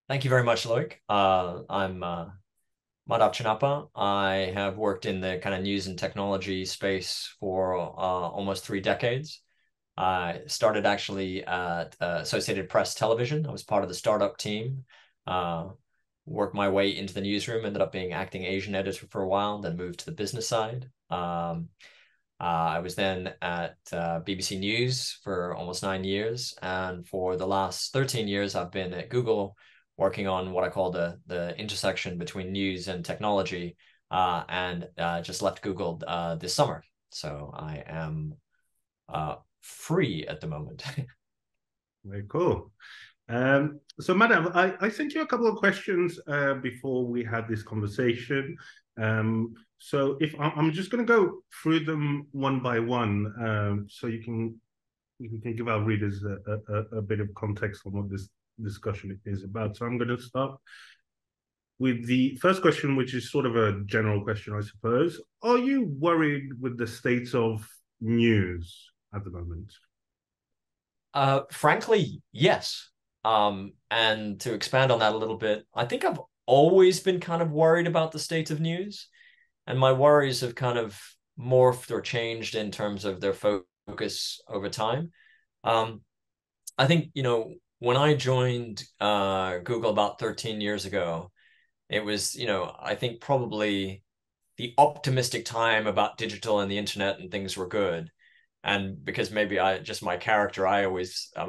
Thank you very much, Loic. I'm Madhav Chinnappa. I have worked in the kind of news and technology space for almost 3 decades. I started actually at Associated Press Television. I was part of the startup team. Uh, Worked my way into the newsroom, ended up being acting Asian editor for a while, then moved to the business side. I was then at BBC News for almost 9 years, and for the last 13 years, I've been at Google working on what I call the intersection between news and technology, and just left Google this summer. So I am free at the moment. Very cool. So, Madam, I sent you a couple of questions before we had this conversation. So, if I'm just going to go through them one by one, so you can give our readers a bit of context on what this discussion is about. So, I'm going to start with the first question, which is sort of a general question, I suppose. Are you worried with the state of news at the moment? Frankly, yes. And to expand on that a little bit, I think I've always been kind of worried about the state of news, and my worries have kind of morphed or changed in terms of their focus over time. Um, I think, when I joined Google about 13 years ago, it was, I think probably the optimistic time about digital and the internet and things were good. And because maybe I just my character, I'm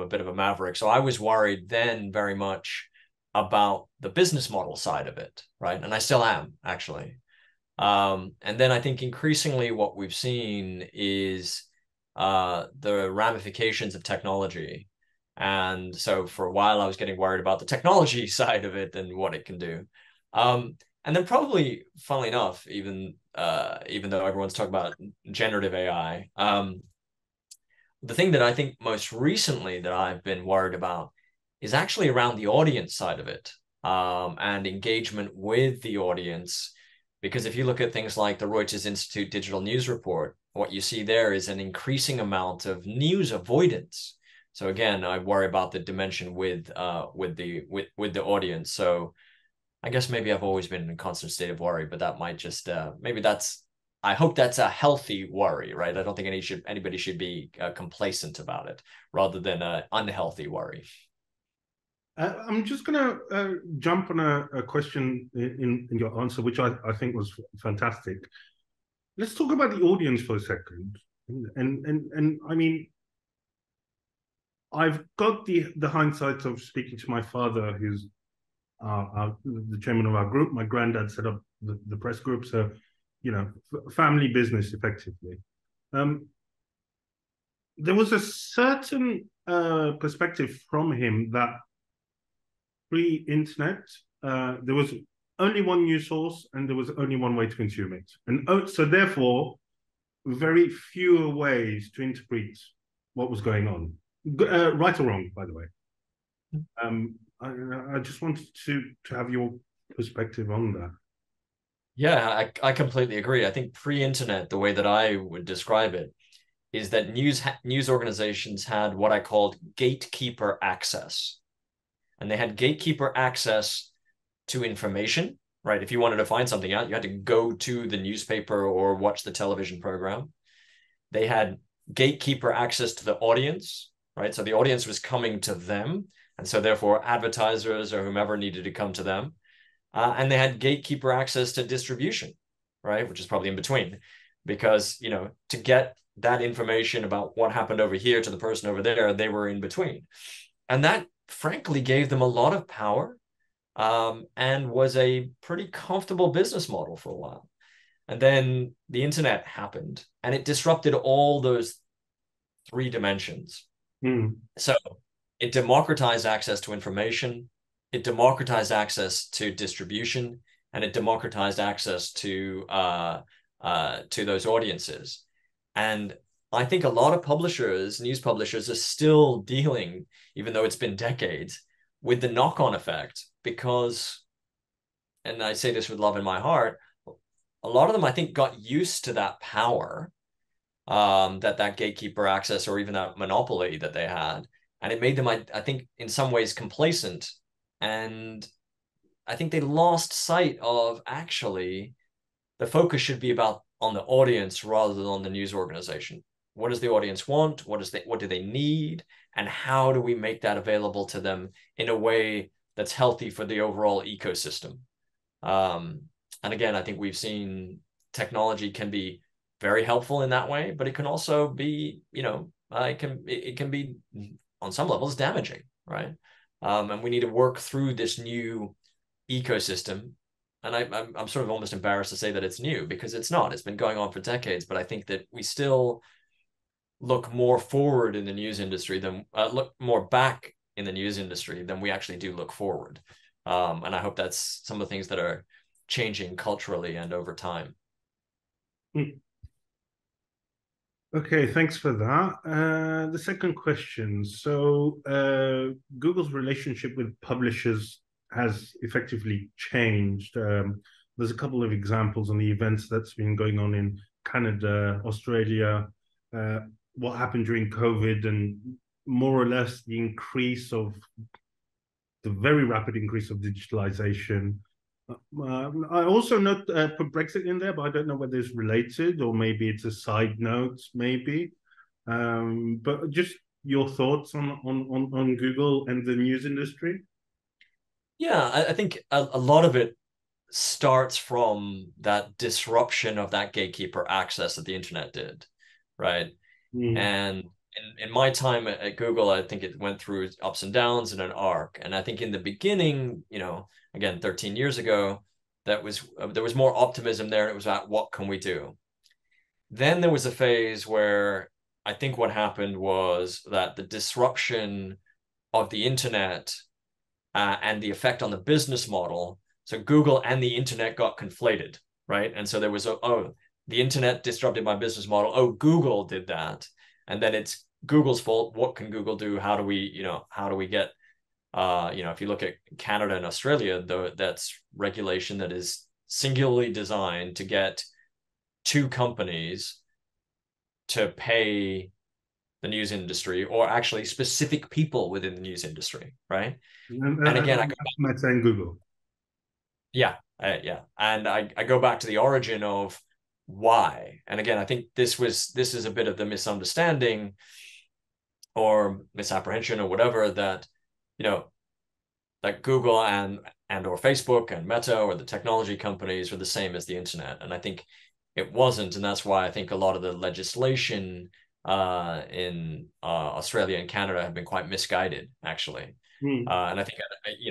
a bit of a maverick. So I was worried then very much about the business model side of it, right? And I still am actually. And then I think increasingly what we've seen is the ramifications of technology. And so for a while, I was getting worried about the technology side of it and what it can do. And then probably, funnily enough, even though everyone's talking about generative AI, the thing that I think most recently that I've been worried about is actually around the audience side of it, and engagement with the audience. Because if you look at things like the Reuters Institute Digital News Report, what you see there is an increasing amount of news avoidance. So again, I worry about the dimension with the audience. So I guess maybe I've always been in a constant state of worry, but that might just maybe that's I hope that's a healthy worry, right? I don't think anybody should be complacent about it rather than an unhealthy worry. I'm just going to jump on a question in your answer, which I think was fantastic. Let's talk about the audience for a second. And I mean, I've got the hindsight of speaking to my father, who's the chairman of our group. My granddad set up the press group, so family business effectively. Um, there was a certain perspective from him that pre-internet, there was only one news source and there was only one way to consume it. And so therefore, very fewer ways to interpret what was going on, right or wrong, by the way. I just wanted to have your perspective on that. Yeah, I completely agree. I think pre-internet, the way that I would describe it is that news organizations had what I called gatekeeper access, and they had gatekeeper access to information, right? If you wanted to find something out, you had to go to the newspaper or watch the television program. They had gatekeeper access to the audience, right? So the audience was coming to them. And so therefore advertisers or whomever needed to come to them. And they had gatekeeper access to distribution, right? Which is probably in between, because, to get that information about what happened over here to the person over there, they were in between. And that frankly gave them a lot of power, and was a pretty comfortable business model for a while. And then the internet happened and it disrupted all those three dimensions. Mm. So it democratized access to information, it democratized access to distribution, and it democratized access to those audiences. And I think a lot of publishers, news publishers, are still dealing, even though it's been decades, with the knock-on effect because, and I say this with love in my heart, a lot of them I think got used to that power, that gatekeeper access or even that monopoly that they had, and it made them, I think, in some ways complacent And I think they lost sight of actually the focus should be about on the audience rather than on the news organization. What does the audience want? What do they need? And how do we make that available to them in a way that's healthy for the overall ecosystem? Um, and again, I think we've seen technology can be very helpful in that way, but it can also be, it can be on some levels damaging, right? And we need to work through this new ecosystem. And I'm sort of almost embarrassed to say that it's new because it's not. It's been going on for decades, but I think that we still look more forward in the news industry than look more back in the news industry than we actually do look forward. And I hope that's some of the things that are changing culturally and over time. Okay, thanks for that. The second question. So, Google's relationship with publishers has effectively changed. There's a couple of examples on the events that's been going on in Canada, Australia, what happened during COVID, and more or less the very rapid increase of digitalization. I also put Brexit in there, but I don't know whether it's related or maybe it's a side note, maybe. But just your thoughts on Google and the news industry? Yeah, I think a lot of it starts from that disruption of that gatekeeper access that the internet did, right? Mm. And in my time at Google, I think it went through ups and downs in an arc. And I think in the beginning, again, 13 years ago, there was more optimism there. And it was about what can we do? Then there was a phase where I think what happened was that the disruption of the internet and the effect on the business model. So Google and the internet got conflated, right? And so there was, the internet disrupted my business model. Oh, Google did that. And then it's Google's fault. What can Google do? How do we get, if you look at Canada and Australia, though, that's regulation that is singularly designed to get two companies to pay the news industry, or actually specific people within the news industry, right? And again, I go Meta and Google. yeah, and I go back to the origin of why. And again, I think this is a bit of the misunderstanding or misapprehension or whatever that that Google and or Facebook and Meta or the technology companies are the same as the internet. And I think it wasn't, and that's why I think a lot of the legislation in Australia and Canada have been quite misguided, actually. And I think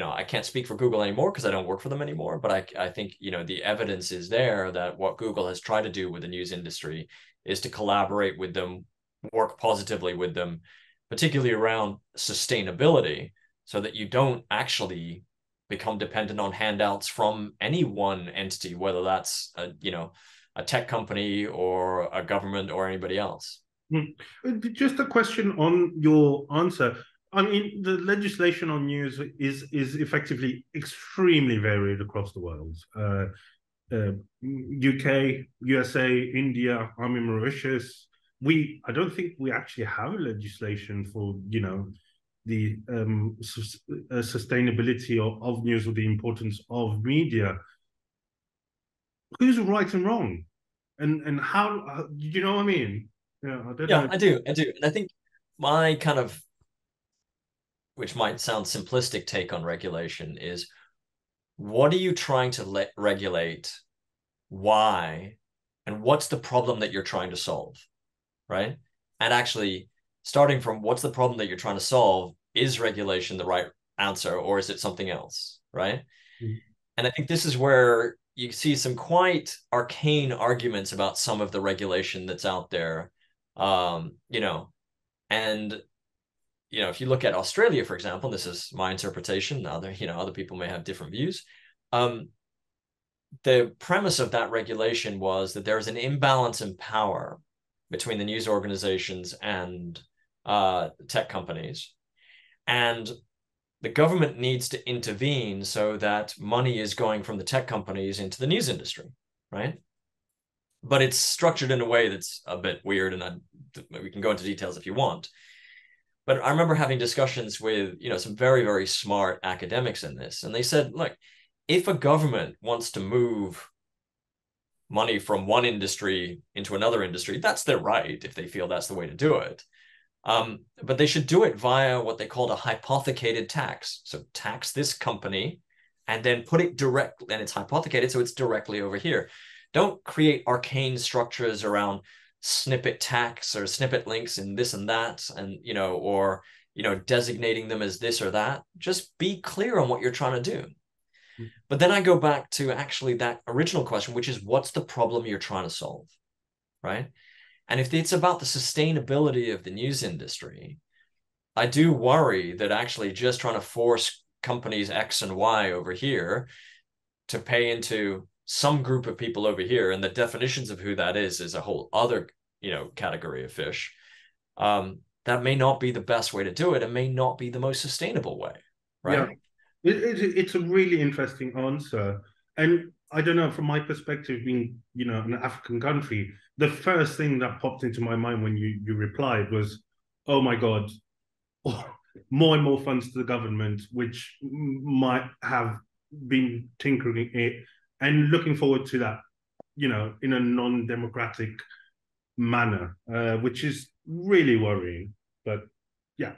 I can't speak for Google anymore because I don't work for them anymore. But I think the evidence is there that what Google has tried to do with the news industry is to collaborate with them, work positively with them, particularly around sustainability, so that you don't actually become dependent on handouts from any one entity, whether that's a tech company or a government or anybody else. Just a question on your answer. I mean, the legislation on news is effectively extremely varied across the world. UK, USA, India. I'm in Mauritius. I don't think we actually have a legislation for the sustainability of news or the importance of media. Who's right and wrong, and how? Do you know what I mean? Yeah, I don't Yeah, know. I do. And I think my kind of, which might sound simplistic take on regulation is, what are you trying to regulate? Why? And what's the problem that you're trying to solve? Right? And actually, starting from what's the problem that you're trying to solve, is regulation the right answer or is it something else? Right? Mm. And I think this is where you see some quite arcane arguments about some of the regulation that's out there. And if you look at Australia, for example, this is my interpretation. Other people may have different views. The premise of that regulation was that there is an imbalance in power between the news organizations and tech companies, and the government needs to intervene so that money is going from the tech companies into the news industry, right? But it's structured in a way that's a bit weird, and we can go into details if you want. But I remember having discussions with, some very, very smart academics in this, and they said, look, if a government wants to move money from one industry into another industry, that's their right if they feel that's the way to do it. But they should do it via what they called a hypothecated tax. So tax this company and then put it directly, and it's hypothecated, so it's directly over here. Don't create arcane structures around snippet tax or snippet links and this and that, and or designating them as this or that. Just be clear on what you're trying to do. But then I go back to actually that original question, which is, what's the problem you're trying to solve, right? And if it's about the sustainability of the news industry, I do worry that actually just trying to force companies X and Y over here to pay into some group of people over here, and the definitions of who that is a whole other, category of fish. That may not be the best way to do it, and may not be the most sustainable way, right? Yeah. It's a really interesting answer. And I don't know, from my perspective, being, an African country, the first thing that popped into my mind when you replied was, oh my God, more and more funds to the government, which might have been tinkering it and looking forward to that, in a non-democratic manner, which is really worrying. But yeah.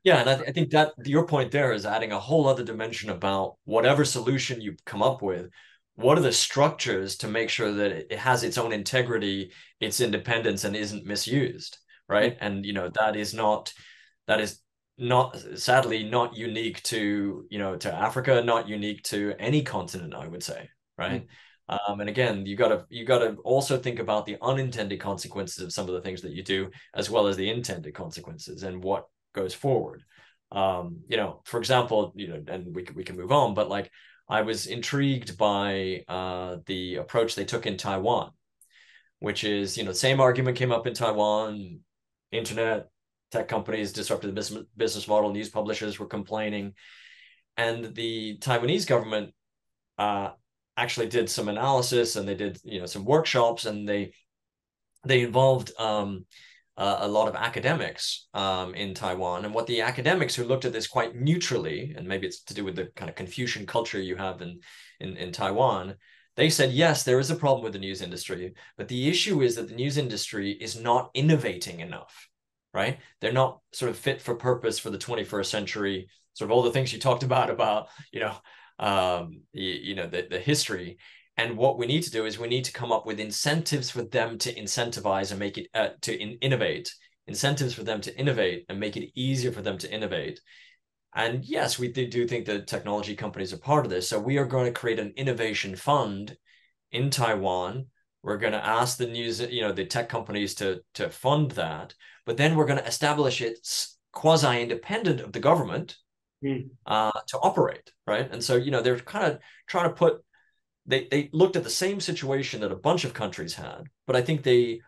Yeah, and I think that your point there is adding a whole other dimension about whatever solution you come up with. What are the structures to make sure that it has its own integrity, its independence, and isn't misused, right? And that is not sadly not unique to to Africa, not unique to any continent, I would say, right? And again, you gotta also think about the unintended consequences of some of the things that you do, as well as the intended consequences and what goes forward. For example, and we can move on, but like I was intrigued by the approach they took in Taiwan, which is, the same argument came up in Taiwan. Internet, tech companies disrupted the business model. News publishers were complaining, and the Taiwanese government actually did some analysis, and they did some workshops, and they involved a lot of academics in Taiwan. And what the academics who looked at this quite neutrally, and maybe it's to do with the kind of Confucian culture you have in Taiwan, they said, yes, there is a problem with the news industry, but the issue is that the news industry is not innovating enough, right? They're not sort of fit for purpose for the 21st century, sort of all the things you talked about, the history. And what we need to do is we need to come up with incentives for them to incentivize and make it innovate, incentives for them to innovate and make it easier for them to innovate. And yes, we do think that technology companies are part of this. So we are going to create an innovation fund in Taiwan. We're going to ask the the tech companies to fund that, but then we're going to establish it quasi-independent of the government to operate, right? And so, they're kind of trying to put, they looked at the same situation that a bunch of countries had, but I think they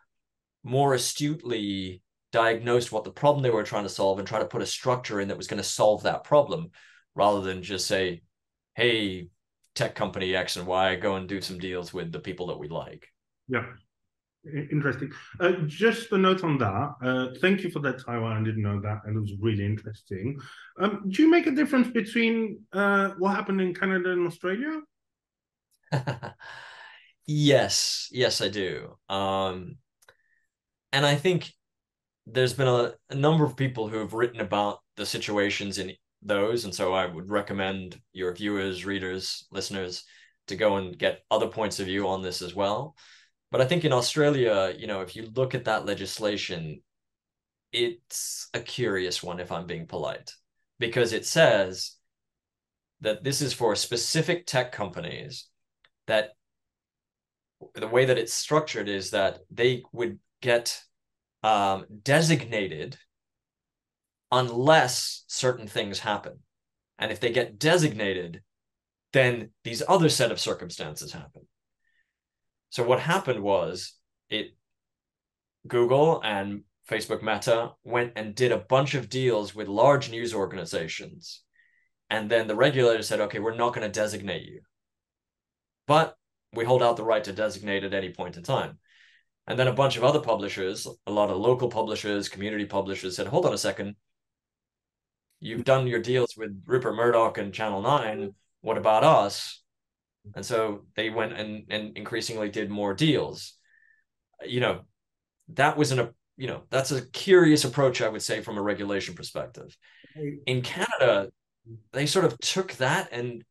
more astutely diagnosed what the problem they were trying to solve and try to put a structure in that was going to solve that problem, rather than just say, hey, tech company X and Y, go and do some deals with the people that we like. Yeah. Interesting. Just a note on that. Thank you for that, Taiwan. I didn't know that, and it was really interesting. Do you make a difference between what happened in Canada and Australia? Yes, I do. And I think there's been a number of people who have written about the situations in those, and so I would recommend your viewers, readers, listeners to go and get other points of view on this as well. But I think in Australia, if you look at that legislation, it's a curious one, if I'm being polite, because it says that this is for specific tech companies, that the way that it's structured is that they would get designated unless certain things happen. And if they get designated, then these other set of circumstances happen. So what happened was Google and Facebook Meta went and did a bunch of deals with large news organizations. And then the regulator said, okay, we're not going to designate you, but we hold out the right to designate at any point in time. And then a bunch of other publishers, a lot of local publishers, community publishers said, hold on a second, you've done your deals with Rupert Murdoch and Channel 9. What about us? And so they went and increasingly did more deals. You know, that was that's a curious approach, I would say, from a regulation perspective. In Canada, they sort of took that and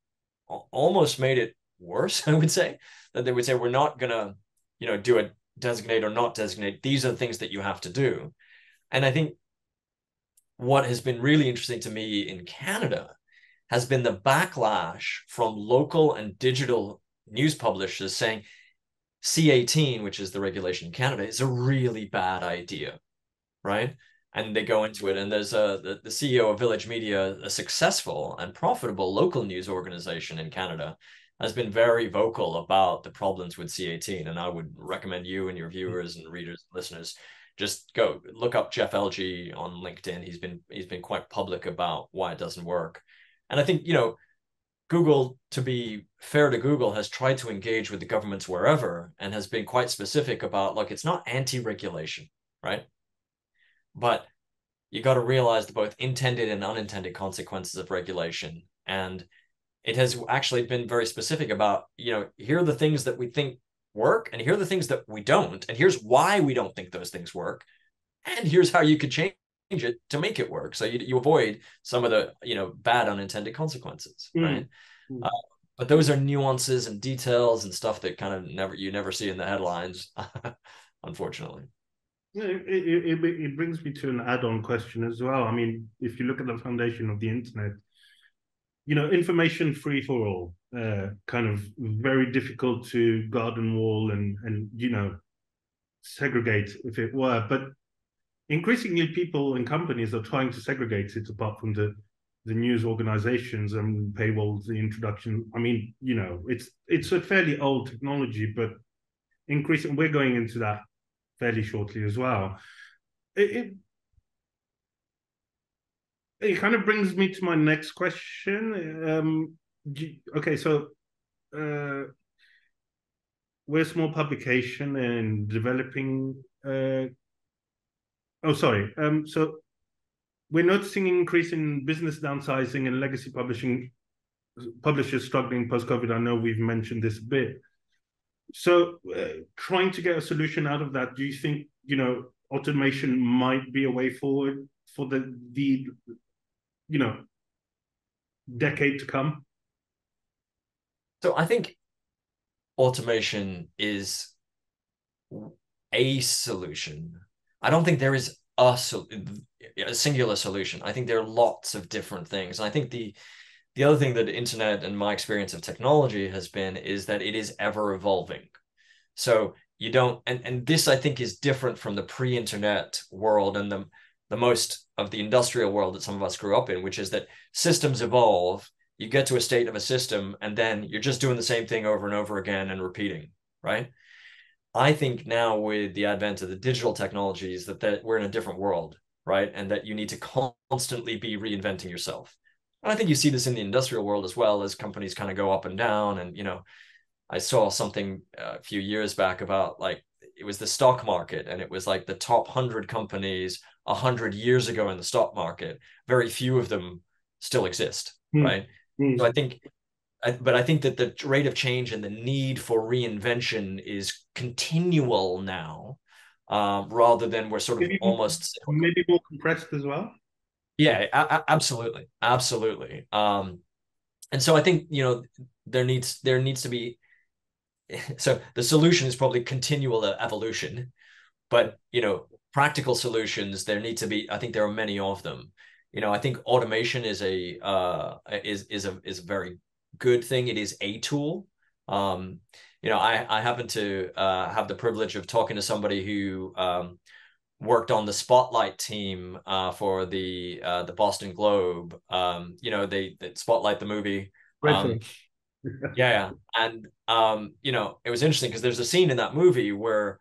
almost made it worse, I would say, that they would say, we're not going to, do a designate or not designate. These are the things that you have to do. And I think what has been really interesting to me in Canada has been the backlash from local and digital news publishers saying C18, which is the regulation in Canada, is a really bad idea, right? And they go into it, and there's the CEO of Village Media, a successful and profitable local news organization in Canada, has been very vocal about the problems with C18. And I would recommend you and your viewers and readers and listeners just go look up Jeff Elgie on LinkedIn. He's been quite public about why it doesn't work. And I think, Google, to be fair to Google, has tried to engage with the governments wherever and has been quite specific about, look, it's not anti-regulation, right? But you got to realize the both intended and unintended consequences of regulation. And it has actually been very specific about, here are the things that we think work, and here are the things that we don't, and here's why we don't think those things work, and here's how you could change it to make it work, so you avoid some of the bad unintended consequences, right? But those are nuances and details and stuff that kind of you never see in the headlines, unfortunately. It brings me to an add-on question as well. I mean, if you look at the foundation of the internet, information free for all, kind of very difficult to garden wall and segregate, if it were. But increasingly, people and companies are trying to segregate it, apart from the news organizations and paywalls, the introduction. I mean, it's a fairly old technology, but increasing, we're going into that fairly shortly as well. It kind of brings me to my next question. Okay, so we're a small publication and developing. So we're noticing an increase in business downsizing and legacy publishers struggling post-COVID. I know we've mentioned this a bit. So trying to get a solution out of that, do you think, automation might be a way forward for the decade to come? So I think automation is a solution. I don't think there is a singular solution. I think there are lots of different things. And I think the other thing that internet and my experience of technology has been is that it is ever evolving. So you don't, and this I think is different from the pre-internet world and the most of the industrial world that some of us grew up in, which is that systems evolve, you get to a state of a system, and then you're just doing the same thing over and over again and repeating, right? I think now with the advent of the digital technologies that we're in a different world, right? And that you need to constantly be reinventing yourself. And I think you see this in the industrial world as well, as companies kind of go up and down. And, I saw something a few years back about, like, it was the stock market, and it was like the top 100 companies 100 years ago in the stock market. Very few of them still exist, right? So I think that the rate of change and the need for reinvention is continual now, rather than we're sort of almost maybe more compressed as well. Yeah, absolutely, absolutely. And so I think there needs to be. So the solution is probably continual evolution, but practical solutions, there need to be. I think there are many of them. I think automation is a very good thing. It is a tool. I happen to have the privilege of talking to somebody who worked on the Spotlight team for the Boston Globe. They Spotlight the movie. Yeah. And it was interesting because there's a scene in that movie where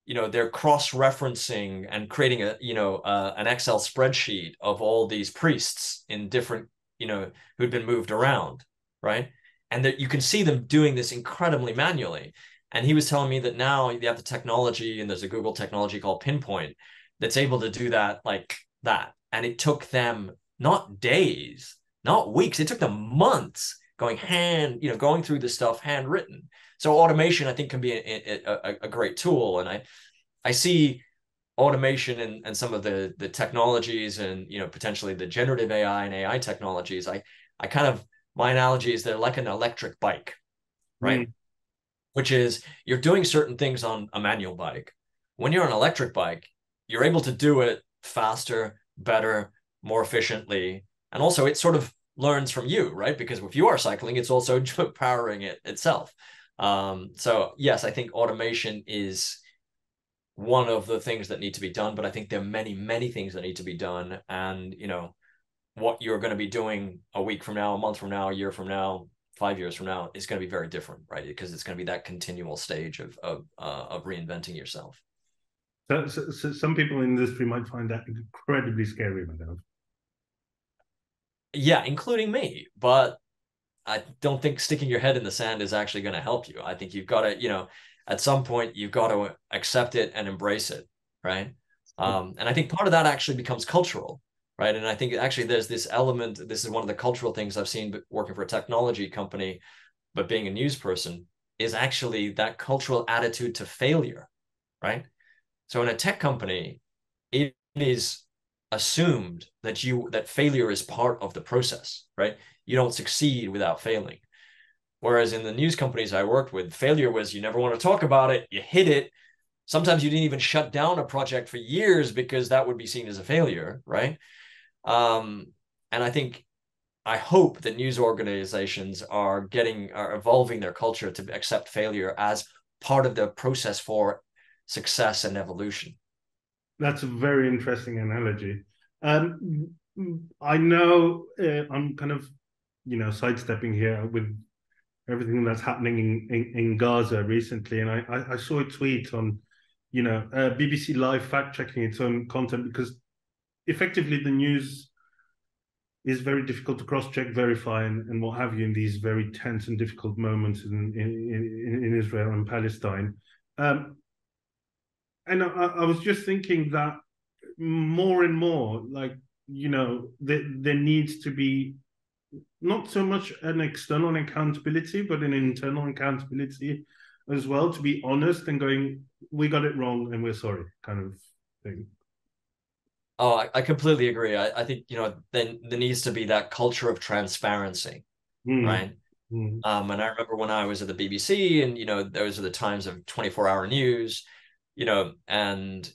they're cross-referencing and creating an Excel spreadsheet of all these priests in different who'd been moved around, right? And that you can see them doing this incredibly manually. And he was telling me that now you have the technology, and there's a Google technology called Pinpoint that's able to do that like that. And it took them not days, not weeks, it took them months going through this stuff handwritten. So automation, I think, can be a great tool. And I see automation and some of the technologies and, potentially the generative AI and AI technologies. I kind of, my analogy is they're like an electric bike, right? Mm. Which is you're doing certain things on a manual bike. When you're on an electric bike, you're able to do it faster, better, more efficiently. And also it sort of learns from you, right? Because if you are cycling, it's also powering it itself. So yes, I think automation is one of the things that need to be done, but I think there are many, many things that need to be done. And, what you're going to be doing a week from now, a month from now, a year from now, 5 years from now is going to be very different, right? Because it's going to be that continual stage of reinventing yourself. So some people in the industry might find that incredibly scary, Madhav. Yeah, including me. But I don't think sticking your head in the sand is actually going to help you. I think you've got to, at some point, you've got to accept it and embrace it, right? And I think part of that actually becomes cultural, right? And I think actually there's this element. This is one of the cultural things I've seen working for a technology company, but being a news person, is actually that cultural attitude to failure, right? So in a tech company, it is assumed that failure is part of the process, right? You don't succeed without failing. Whereas in the news companies I worked with, failure was you never want to talk about it, you hit it. Sometimes you didn't even shut down a project for years because that would be seen as a failure, right? And I hope that news organizations are evolving their culture to accept failure as part of the process for success and evolution. That's a very interesting analogy. I know I'm kind of, sidestepping here with everything that's happening in Gaza recently, and I saw a tweet on, BBC Live fact checking its own content because effectively the news is very difficult to cross-check, verify, and what have you in these very tense and difficult moments in Israel and Palestine. And I was just thinking that more and more, like, there needs to be not so much an external accountability, but an internal accountability as well, to be honest and going, we got it wrong and we're sorry, kind of thing. Oh, I completely agree. I think, then there needs to be that culture of transparency, Mm. right? Mm. And I remember when I was at the BBC and, those are the times of 24-hour news, and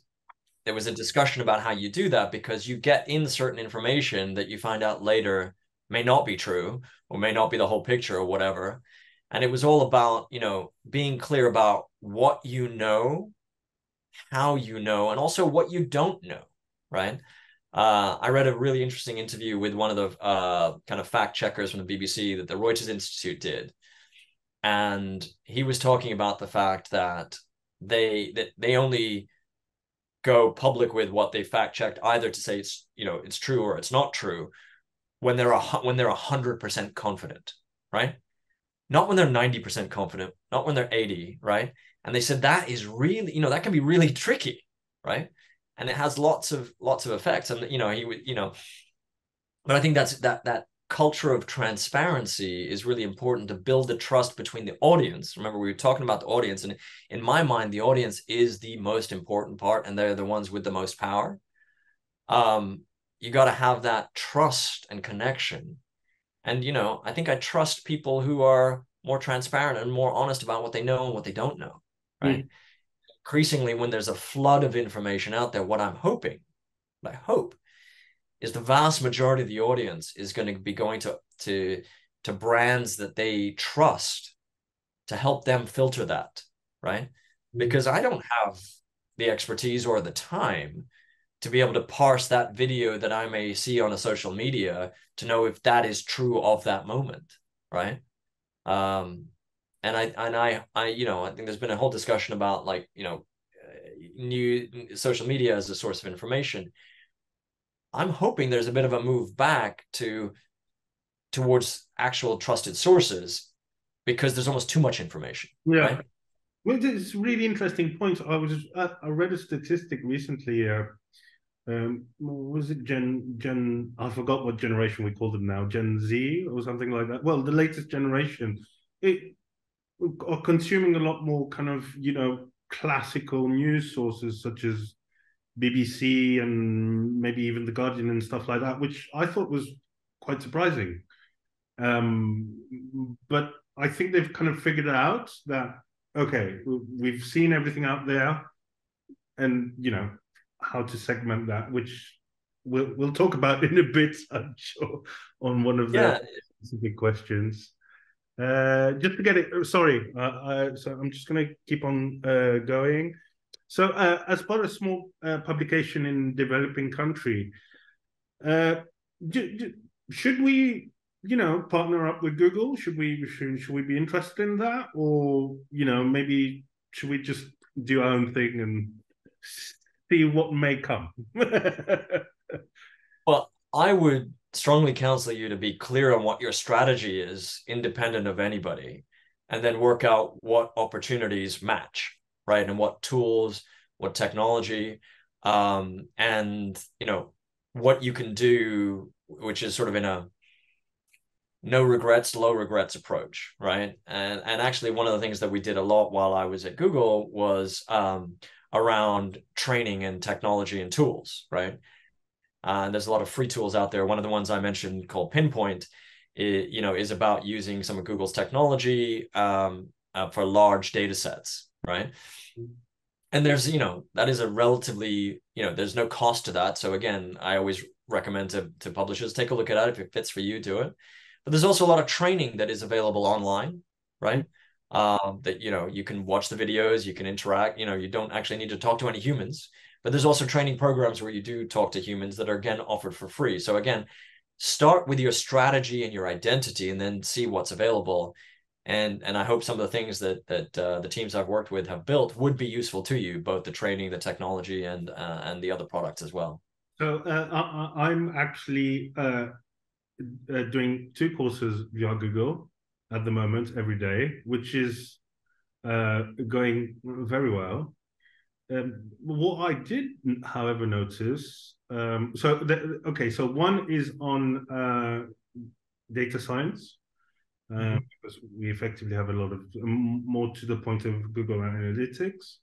there was a discussion about how you do that because you get in certain information that you find out later may not be true or may not be the whole picture or whatever. And it was all about, being clear about what you know, how you know, and also what you don't know, right? I read a really interesting interview with one of the kind of fact checkers from the BBC that the Reuters Institute did. And he was talking about the fact that they only go public with what they fact checked, either to say it's true or it's not true, when they're 100% confident, right? Not when they're 90% confident, not when they're 80, right? And they said that is really, that can be really tricky, right? And it has lots of effects. And he would, but I think that culture of transparency is really important to build the trust between the audience. Remember, we were talking about the audience, and in my mind, the audience is the most important part, and they're the ones with the most power. You got to have that trust and connection. And, I think I trust people who are more transparent and more honest about what they know and what they don't know, right? Mm. Increasingly, when there's a flood of information out there, what I hope is the vast majority of the audience is going to be going to brands that they trust to help them filter that, right? Because I don't have the expertise or the time to be able to parse that video that I may see on a social media to know if that is true of that moment, right? And I think there's been a whole discussion about like, new social media as a source of information. I'm hoping there's a bit of a move back towards actual trusted sources because there's almost too much information, Yeah. right? Well, it's a really interesting point. I read a statistic recently. Was it Gen? I forgot what generation we call them now. Gen Z or something like that. Well, the latest generation, it are consuming a lot more kind of classical news sources such as BBC and maybe even the Guardian and stuff like that, which I thought was quite surprising. But I think they've kind of figured out that okay, we've seen everything out there, and how to segment that, which we'll talk about in a bit, I'm sure, on one of the Yeah, specific questions. Just to get it, sorry, so I'm just going to keep on going. So, as part of a small publication in developing country, uh, should we, partner up with Google? Should we be interested in that, or maybe should we just do our own thing and see what may come? well, I would strongly counsel you to be clear on what your strategy is, independent of anybody, and then work out what opportunities match, right? And what tools, what technology, and what you can do, which is sort of in a no regrets, low regrets approach, right? And actually, one of the things that we did a lot while I was at Google was around training and technology and tools, right? And there's a lot of free tools out there. One of the ones I mentioned called Pinpoint, is about using some of Google's technology for large data sets, right? And there's, that is a relatively, there's no cost to that. So again, I always recommend to publishers, take a look at it. If it fits for you, do it. But there's also a lot of training that is available online, right? That, you can watch the videos, you can interact, you don't actually need to talk to any humans. But there's also training programs where you do talk to humans that are, again, offered for free. So again, start with your strategy and your identity and then see what's available. And I hope some of the things that the teams I've worked with have built would be useful to you, both the training, the technology, and the other products as well. So I'm actually doing two courses via Google at the moment every day, which is going very well. What I did, however, notice, so one is on data science, because we effectively have a lot of more to the point of Google Analytics.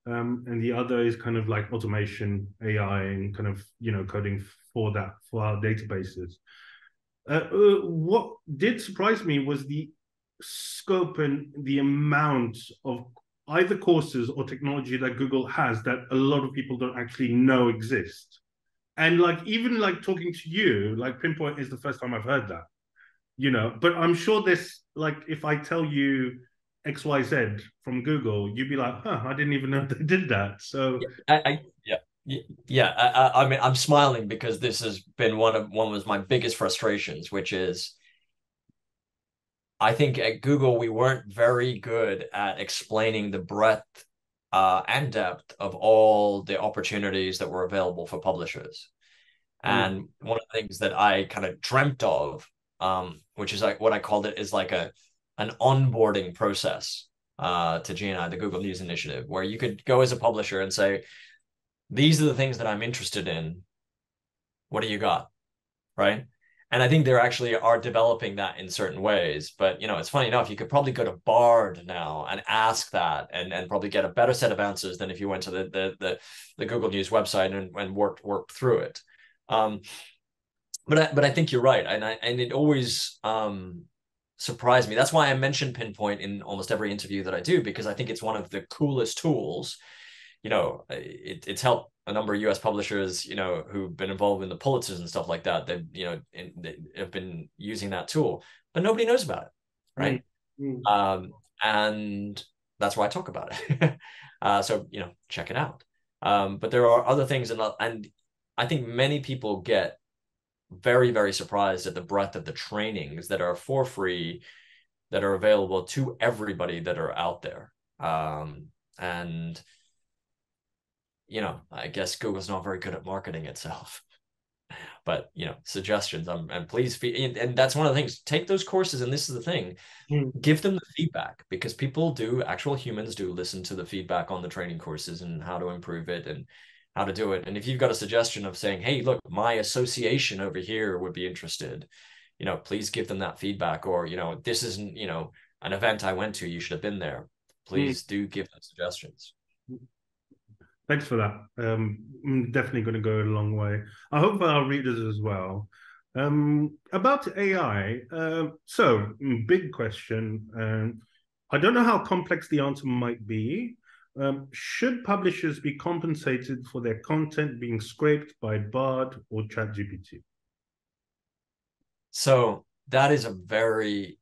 And the other is kind of like automation, AI, and kind of coding for our databases. What did surprise me was the scope and the amount of either courses or technology that Google has that a lot of people don't actually know exist. And like even like talking to you, like Pinpoint is the first time I've heard that, but I'm sure this, like if I tell you XYZ from Google, you'd be like, huh, I didn't even know they did that. So Yeah, I mean, I'm smiling because this has been one of my biggest frustrations, which is I think at Google we weren't very good at explaining the breadth and depth of all the opportunities that were available for publishers. And one of the things that I kind of dreamt of, which is like what I called it, is like an onboarding process to GNI, the Google News Initiative, where you could go as a publisher and say, these are the things that I'm interested in. What do you got? Right. And I think there actually are developing that in certain ways. But, it's funny enough, you could probably go to Bard now and ask that and probably get a better set of answers than if you went to the Google News website and worked through it. But I think you're right. And it always surprised me. That's why I mention Pinpoint in almost every interview that I do, because I think it's one of the coolest tools. It's helped a number of US publishers, who've been involved in the Pulitzers and stuff like that. They have been using that tool, but nobody knows about it, right? And that's why I talk about it. So, check it out. But there are other things, and I think many people get very, very surprised at the breadth of the trainings that are for free, that are available to everybody that are out there. And I guess Google's not very good at marketing itself. But suggestions. And please, and that's one of the things. Take those courses, and this is the thing: give them the feedback, because actual humans do listen to the feedback on the training courses and how to improve it and how to do it. And if you've got a suggestion of saying, hey, look, my association over here would be interested, please give them that feedback. Or, this isn't, an event I went to, you should have been there. Please do give them suggestions. Thanks for that. I'm definitely going to go a long way. I hope for our readers as well. About AI, so big question. I don't know how complex the answer might be. Should publishers be compensated for their content being scraped by Bard or ChatGPT? So that is a very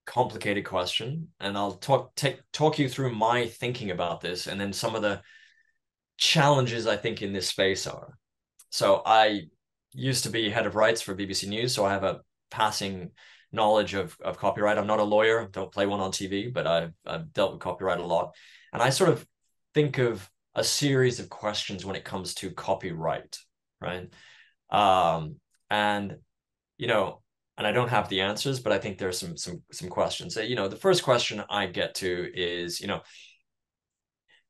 complicated question, and I'll talk you through my thinking about this, and then some of the challenges I think in this space are. So I used to be head of rights for BBC News, so I have a passing knowledge of copyright. I'm not a lawyer, don't play one on TV, but I've dealt with copyright a lot. And I sort of think of a series of questions when it comes to copyright, right? And and I don't have the answers, but I think there's some questions. The first question I get to is,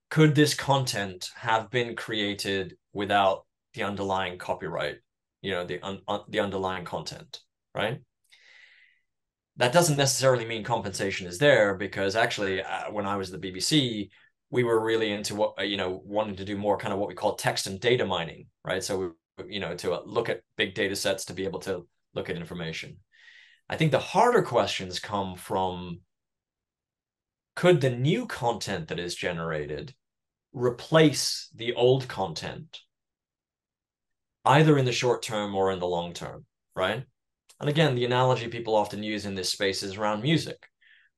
could this content have been created without the underlying copyright, the underlying content, right? That doesn't necessarily mean compensation is there, because actually, when I was at the BBC, we were really into what, wanting to do more kind of what we call text and data mining, right? So, to look at big data sets to be able to look at information. I think the harder questions come from, could the new content that is generated replace the old content, either in the short term or in the long term, right? And again, the analogy people often use in this space is around music,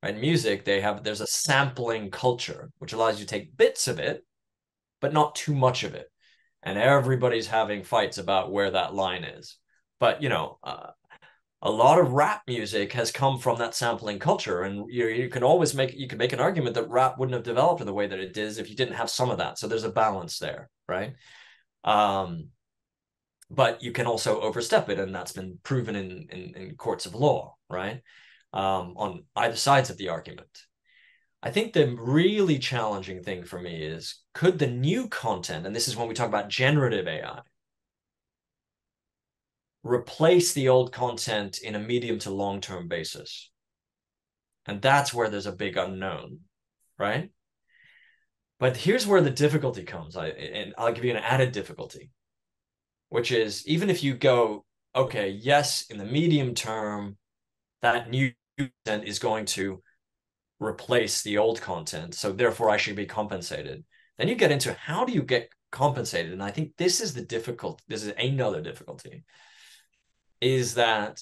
right? Music, there's a sampling culture, which allows you to take bits of it, but not too much of it. And everybody's having fights about where that line is. But, a lot of rap music has come from that sampling culture, and you can make an argument that rap wouldn't have developed in the way that it did if you didn't have some of that. So there's a balance there, right? But you can also overstep it, and that's been proven in courts of law, right? On either sides of the argument. I think the really challenging thing for me is, could the new content, and this is when we talk about generative AI, replace the old content in a medium to long-term basis? And that's where there's a big unknown, right? But here's where the difficulty comes, and I'll give you an added difficulty, which is, even if you go, okay, yes, in the medium term, that new content is going to replace the old content, so therefore I should be compensated. Then you get into, how do you get compensated? And I think this is another difficulty, is that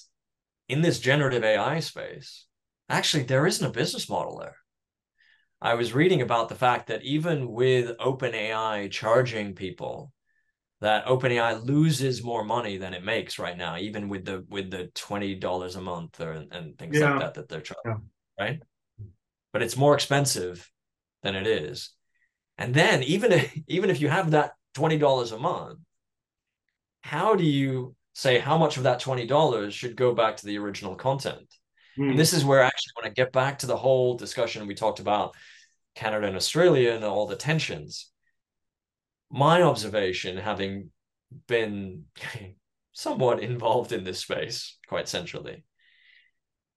in this generative AI space, actually, there isn't a business model there. I was reading about the fact that even with OpenAI charging people, that OpenAI loses more money than it makes right now, even with the $20 a month and things like that they're charging, right? But it's more expensive than it is. And then even if you have that $20 a month, how do you say how much of that $20 should go back to the original content? And this is where, actually, when I get back to the whole discussion we talked about Canada and Australia and all the tensions, my observation, having been somewhat involved in this space quite centrally,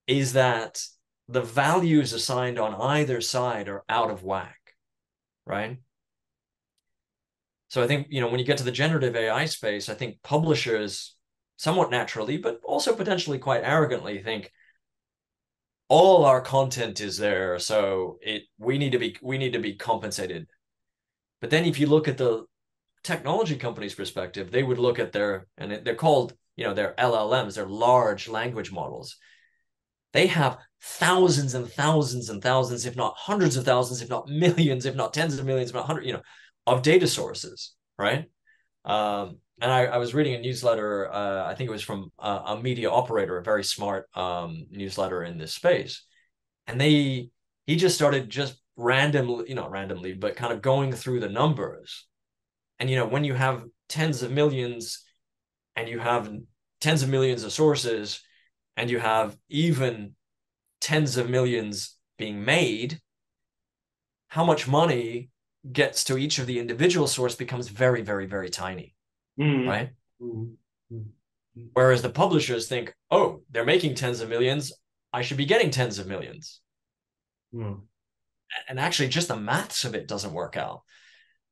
is that the values assigned on either side are out of whack, right? So I think, when you get to the generative AI space, I think publishers somewhat naturally, but also potentially quite arrogantly, think all our content is there, so we need to be compensated. But then if you look at the technology company's perspective, they would look at they're called, they're LLMs, they're large language models. They have thousands and thousands and thousands, if not hundreds of thousands, if not millions, if not tens of millions, if not hundreds, of data sources, right? And I was reading a newsletter, I think it was from a media operator, a very smart newsletter in this space. And he just started just randomly, not randomly, but kind of going through the numbers. And, when you have tens of millions and you have tens of millions of sources, and you have even tens of millions being made, how much money gets to each of the individual source becomes very, very, very tiny, right? Whereas the publishers think, oh, they're making tens of millions, I should be getting tens of millions. And actually, just the maths of it doesn't work out.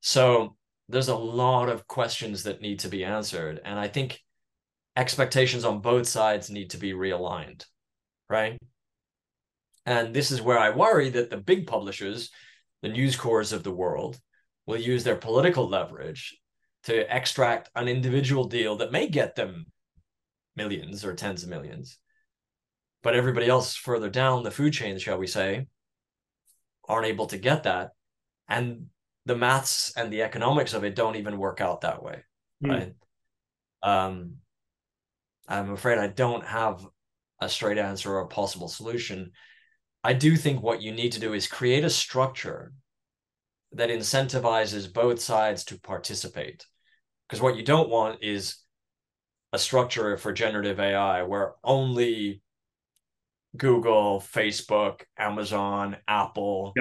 So there's a lot of questions that need to be answered. And I think expectations on both sides need to be realigned, right? And this is where I worry that the big publishers, the News Corps of the world, will use their political leverage to extract an individual deal that may get them millions or tens of millions. But everybody else further down the food chain, shall we say, aren't able to get that. And the maths and the economics of it don't even work out that way, right? I'm afraid I don't have a straight answer or a possible solution. I do think what you need to do is create a structure that incentivizes both sides to participate. Because what you don't want is a structure for generative AI where only Google, Facebook, Amazon, Apple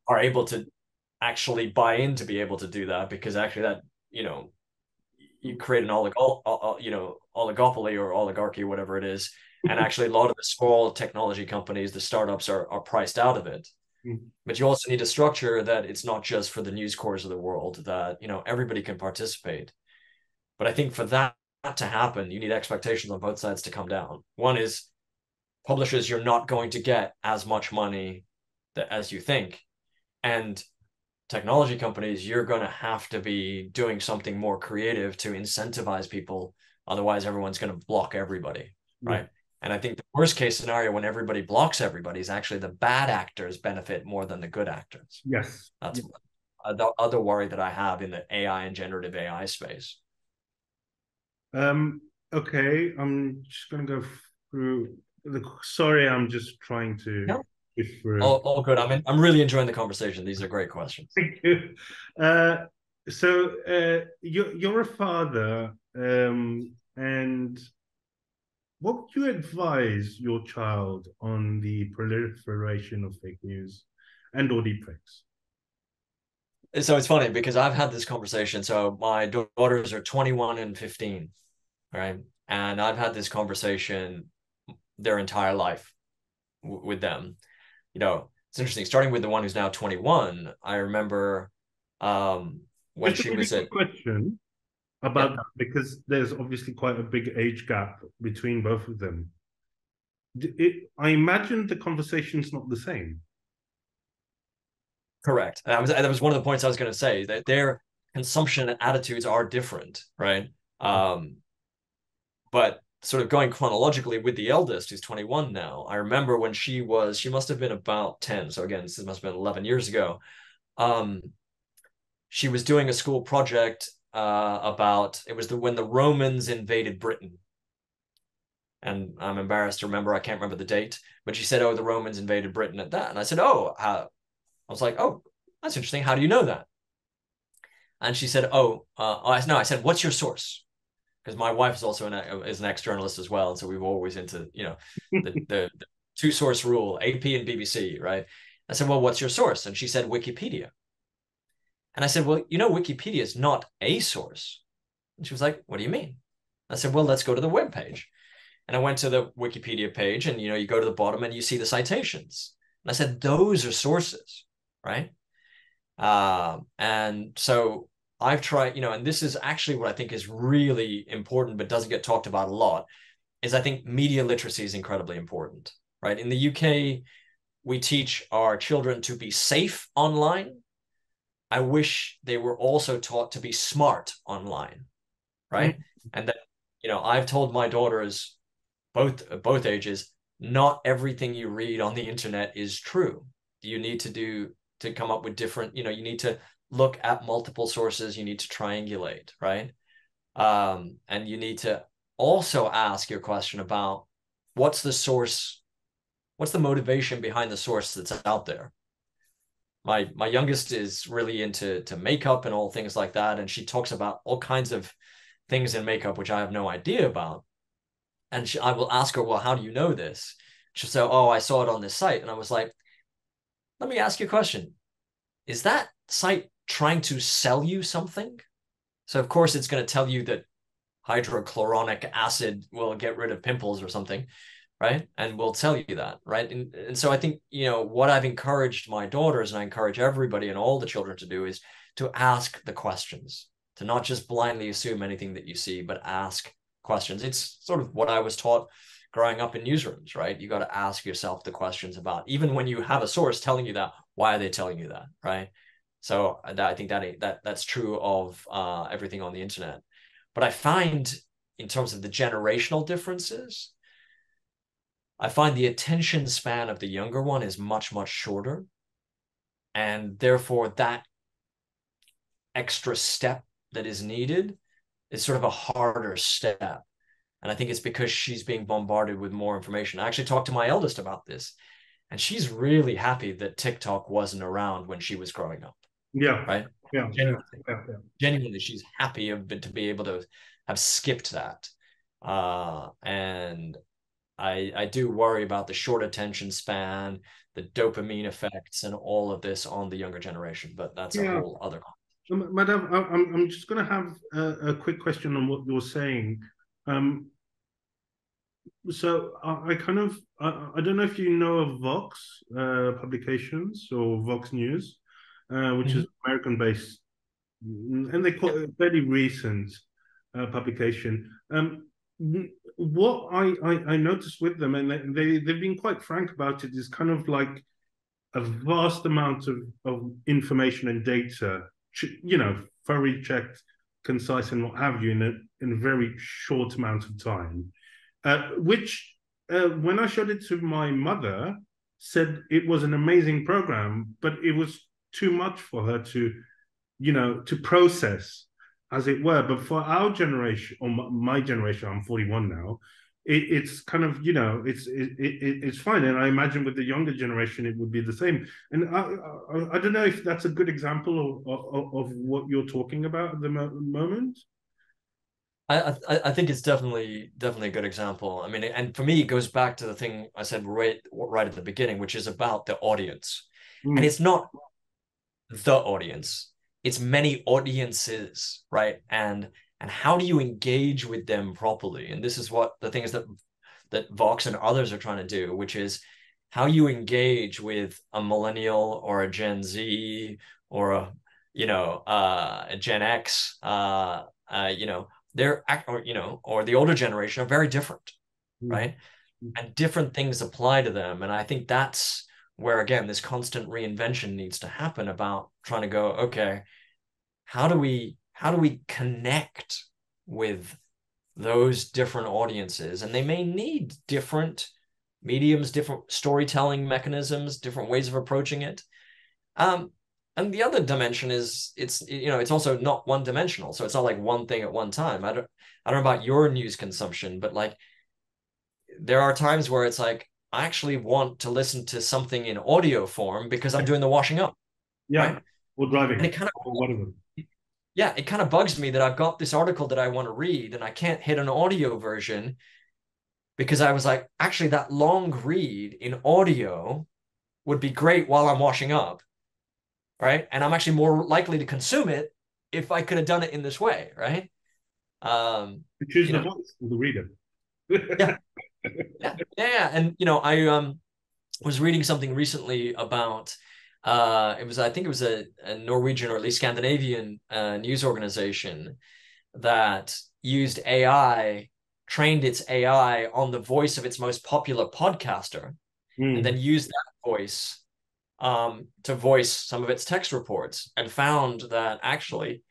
are able to actually buy in to be able to do that, because actually that, you create an oligopoly or oligarchy, whatever it is. And actually a lot of the small technology companies, the startups are priced out of it. But you also need a structure that it's not just for the News Corps of the world, that, everybody can participate. But I think for that to happen, you need expectations on both sides to come down. One is publishers, you're not going to get as much money as you think. And technology companies, you're going to have to be doing something more creative to incentivize people. Otherwise, everyone's going to block everybody, right? And I think the worst case scenario when everybody blocks everybody is actually the bad actors benefit more than the good actors. Yes. That's the other worry that I have in the AI and generative AI space. Okay, I'm just going to go through sorry, I'm just trying to No. get through. All good. I'm really enjoying the conversation. These are great questions. Thank you. You're a father, and what would you advise your child on the proliferation of fake news and or deepfakes? So it's funny because I've had this conversation. So my daughters are 21 and 15, right? And I've had this conversation their entire life with them. It's interesting. Starting with the one who's now 21, I remember when she was at question about that, because there's obviously quite a big age gap between both of them. I imagine the conversation's not the same. Correct. That was one of the points I was going to say, that their consumption attitudes are different, right? But sort of going chronologically with the eldest, who's 21 now, I remember when she must have been about 10. So again, this must have been 11 years ago. She was doing a school project about, it was when the Romans invaded Britain. And I'm embarrassed to remember, I can't remember the date, but she said, oh, the Romans invaded Britain at that. And I said, I was like, oh, that's interesting. How do you know that? And she said, I said, what's your source? Because my wife is also is an ex-journalist as well. And so we were always into, the two source rule, AP and BBC, right? I said, well, what's your source? And she said, Wikipedia. And I said, well, Wikipedia is not a source. And she was like, what do you mean? I said, well, let's go to the webpage. And I went to the Wikipedia page and, you go to the bottom and you see the citations. And I said, those are sources, right? And so I've tried, and this is actually what I think is really important, but doesn't get talked about a lot, is I think media literacy is incredibly important, right? In the UK, we teach our children to be safe online. I wish they were also taught to be smart online, right? And that, I've told my daughters, both ages, not everything you read on the internet is true. You need to come up with different, you need to look at multiple sources. You need to triangulate, right? And you need to also ask your question about what's the source, what's the motivation behind the source that's out there. My youngest is really into makeup and all things like that, and she talks about all kinds of things in makeup which I have no idea about. And I will ask her, well, how do you know this? She'll say, oh, I saw it on this site. And I was like, let me ask you a question. Is that site trying to sell you something? So of course it's going to tell you that hydrochloronic acid will get rid of pimples or something, right? And we'll tell you that, right? And so I think, what I've encouraged my daughters, and I encourage everybody and all the children to do, is to ask the questions, to not just blindly assume anything that you see, but ask questions. It's sort of what I was taught growing up in newsrooms, right? You got to ask yourself the questions about, even when you have a source telling you that, why are they telling you that, right? So I think that's true of everything on the internet. But I find, in terms of the generational differences, I find the attention span of the younger one is much, much shorter. And therefore, that extra step that is needed is sort of a harder step. And I think it's because she's being bombarded with more information. I actually talked to my eldest about this, and she's really happy that TikTok wasn't around when she was growing up. Yeah. Right? Yeah. Genuinely, yeah. genuinely, she's happy to be able to have skipped that. And I do worry about the short attention span, the dopamine effects, and all of this on the younger generation. But that's a whole other conversation. Madhav, I'm just going to have a quick question on what you're saying. So I kind of I don't know if you know of Vox publications or Vox News, which is American based, and they call it a fairly recent publication. What I noticed with them, and they've been quite frank about it, is kind of like a vast amount of information and data, thoroughly checked, concise, and what have you, in a very short amount of time. Which, when I showed it to my mother, said it was an amazing program, but it was too much for her to process, as it were. But for our generation, or my generation, I'm 41 now, it's kind of, it's fine. And I imagine with the younger generation, it would be the same. And I don't know if that's a good example of what you're talking about at the moment. I think it's definitely a good example. I mean, and for me, it goes back to the thing I said right at the beginning, which is about the audience. And it's not the audience, it's many audiences, right? And how do you engage with them properly? And this is what the things that Vox and others are trying to do, which is how you engage with a millennial or a Gen Z or a Gen X, they're or the older generation are very different, right? And different things apply to them. And I think that's where, again, this constant reinvention needs to happen about trying to go, okay, how do we connect with those different audiences? And they may need different mediums, different storytelling mechanisms, different ways of approaching it. And the other dimension is it's also not one dimensional. So it's not like one thing at one time. I don't know about your news consumption, but like there are times where it's like, I actually want to listen to something in audio form because I'm doing the washing up. Yeah. Right? Or driving. And it kind of, or whatever. Yeah, it kind of bugs me that I've got this article that I want to read and I can't hit an audio version because I was like, actually, that long read in audio would be great while I'm washing up. Right. And I'm actually more likely to consume it if I could have done it in this way. Right. You choose the voice of the reader. Yeah. Yeah. And, I was reading something recently about I think it was a Norwegian or at least Scandinavian news organization that used AI, trained its AI on the voice of its most popular podcaster, and then used that voice to voice some of its text reports, and found that actually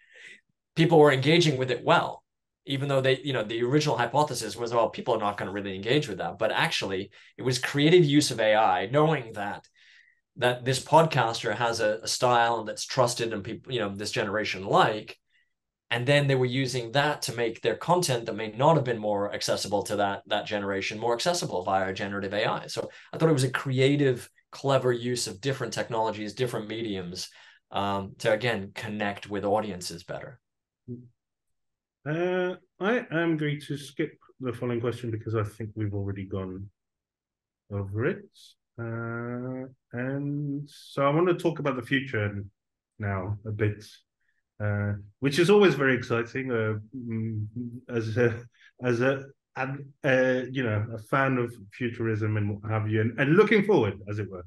people were engaging with it well, even though the original hypothesis was, well, people are not going to really engage with that. But actually, it was creative use of AI, knowing that this podcaster has a style that's trusted and people, this generation like, and then they were using that to make their content that may not have been more accessible to that generation more accessible via generative AI. So I thought it was a creative, clever use of different technologies, different mediums, to again connect with audiences better. I am going to skip the following question because I think we've already gone over it. And so I want to talk about the future now a bit, which is always very exciting. As a as a you know, a fan of futurism and what have you, and looking forward, as it were.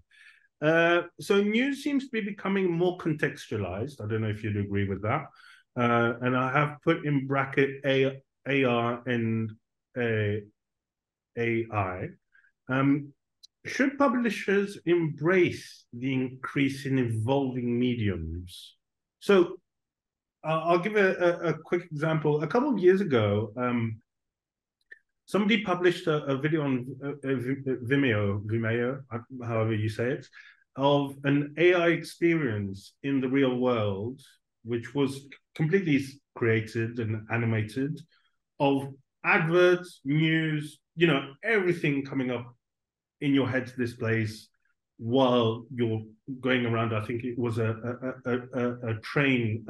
So news seems to be becoming more contextualized. I don't know if you'd agree with that. And I have put in bracket AR and AI. Um, should publishers embrace the increase in evolving mediums? So I'll give a quick example. A couple of years ago, somebody published a video on Vimeo, however you say it, of an AI experience in the real world, which was completely created and animated, of adverts, news, you know, everything coming up in your head displays while you're going around. I think it was a train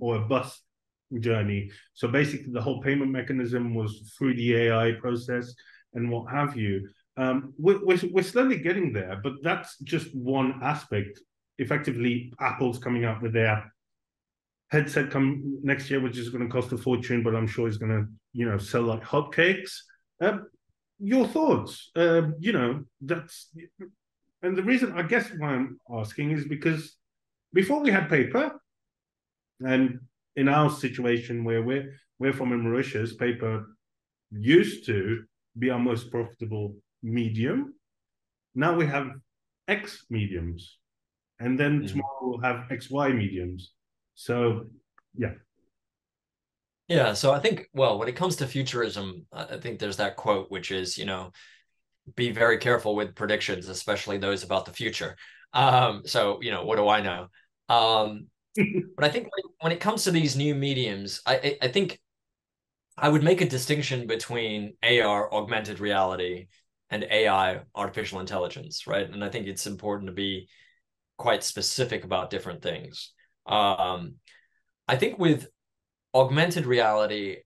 or a bus journey. So basically, the whole payment mechanism was through the AI process and what have you. We're slowly getting there, but that's just one aspect. Effectively, Apple's coming out with their headset come next year, which is going to cost a fortune, but I'm sure it's going to, you know, sell like hotcakes. Your thoughts? You know, that's, and the reason I guess why I'm asking is because before we had paper, and in our situation where we're from in Mauritius, paper used to be our most profitable medium. Now we have X mediums, and then tomorrow we'll have XY mediums. So, yeah. Yeah, so I think, well, when it comes to futurism, I think there's that quote, which is, you know, be very careful with predictions, especially those about the future. So, you know, what do I know? But I think when it comes to these new mediums, I think I would make a distinction between AR, augmented reality, and AI, artificial intelligence, right? And I think it's important to be quite specific about different things. I think with augmented reality,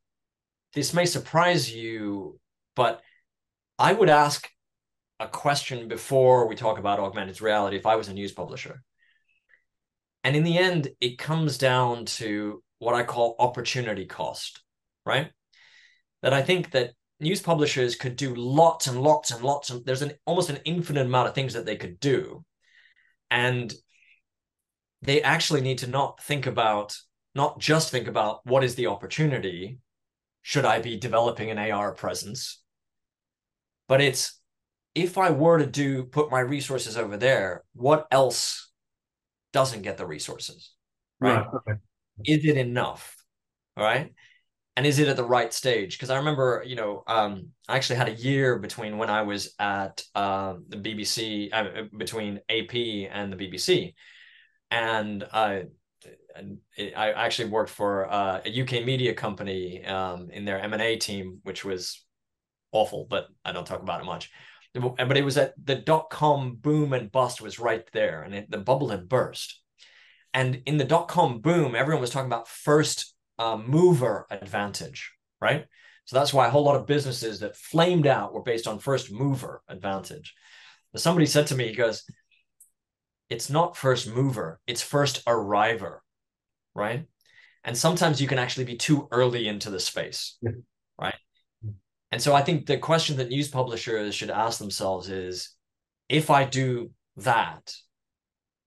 this may surprise you, but I would ask a question before we talk about augmented reality if I was a news publisher. And in the end, it comes down to what I call opportunity cost, right? That I think that news publishers could do lots and lots and lots, and there's almost an infinite amount of things that they could do. And they actually need to not just think about what is the opportunity, should I be developing an AR presence, but it's, if I were to put my resources over there, what else doesn't get the resources, right? Right. Okay. Is it enough? All right. And is it at the right stage? Because I remember, you know, I actually had a year between when I was at the BBC, between AP and the BBC. And I actually worked for a UK media company in their M&A team, which was awful, but I don't talk about it much. But it was at the dot-com boom and bust was right there, and the bubble had burst. And in the dot-com boom, everyone was talking about first mover advantage, right? So that's why a whole lot of businesses that flamed out were based on first mover advantage. But somebody said to me, he goes, it's not first mover, it's first arriver, right? And sometimes you can actually be too early into the space, Yeah. right? And so I think the question that news publishers should ask themselves is, if I do that,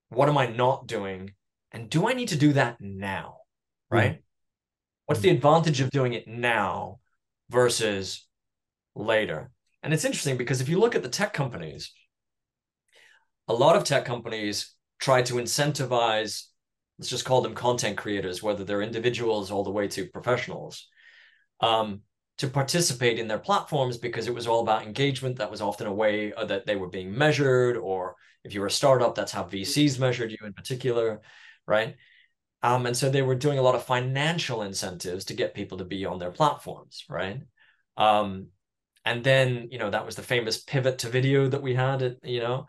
what am I not doing? And do I need to do that now, Mm. right? What's the advantage of doing it now versus later? And it's interesting because if you look at the tech companies, a lot of tech companies try to incentivize, let's just call them content creators, whether they're individuals all the way to professionals, to participate in their platforms because it was all about engagement. That was often a way that they were being measured, or if you were a startup, that's how VCs measured you in particular, right? And so they were doing a lot of financial incentives to get people to be on their platforms, right? And then, you know, that was the famous pivot to video that we had, you know,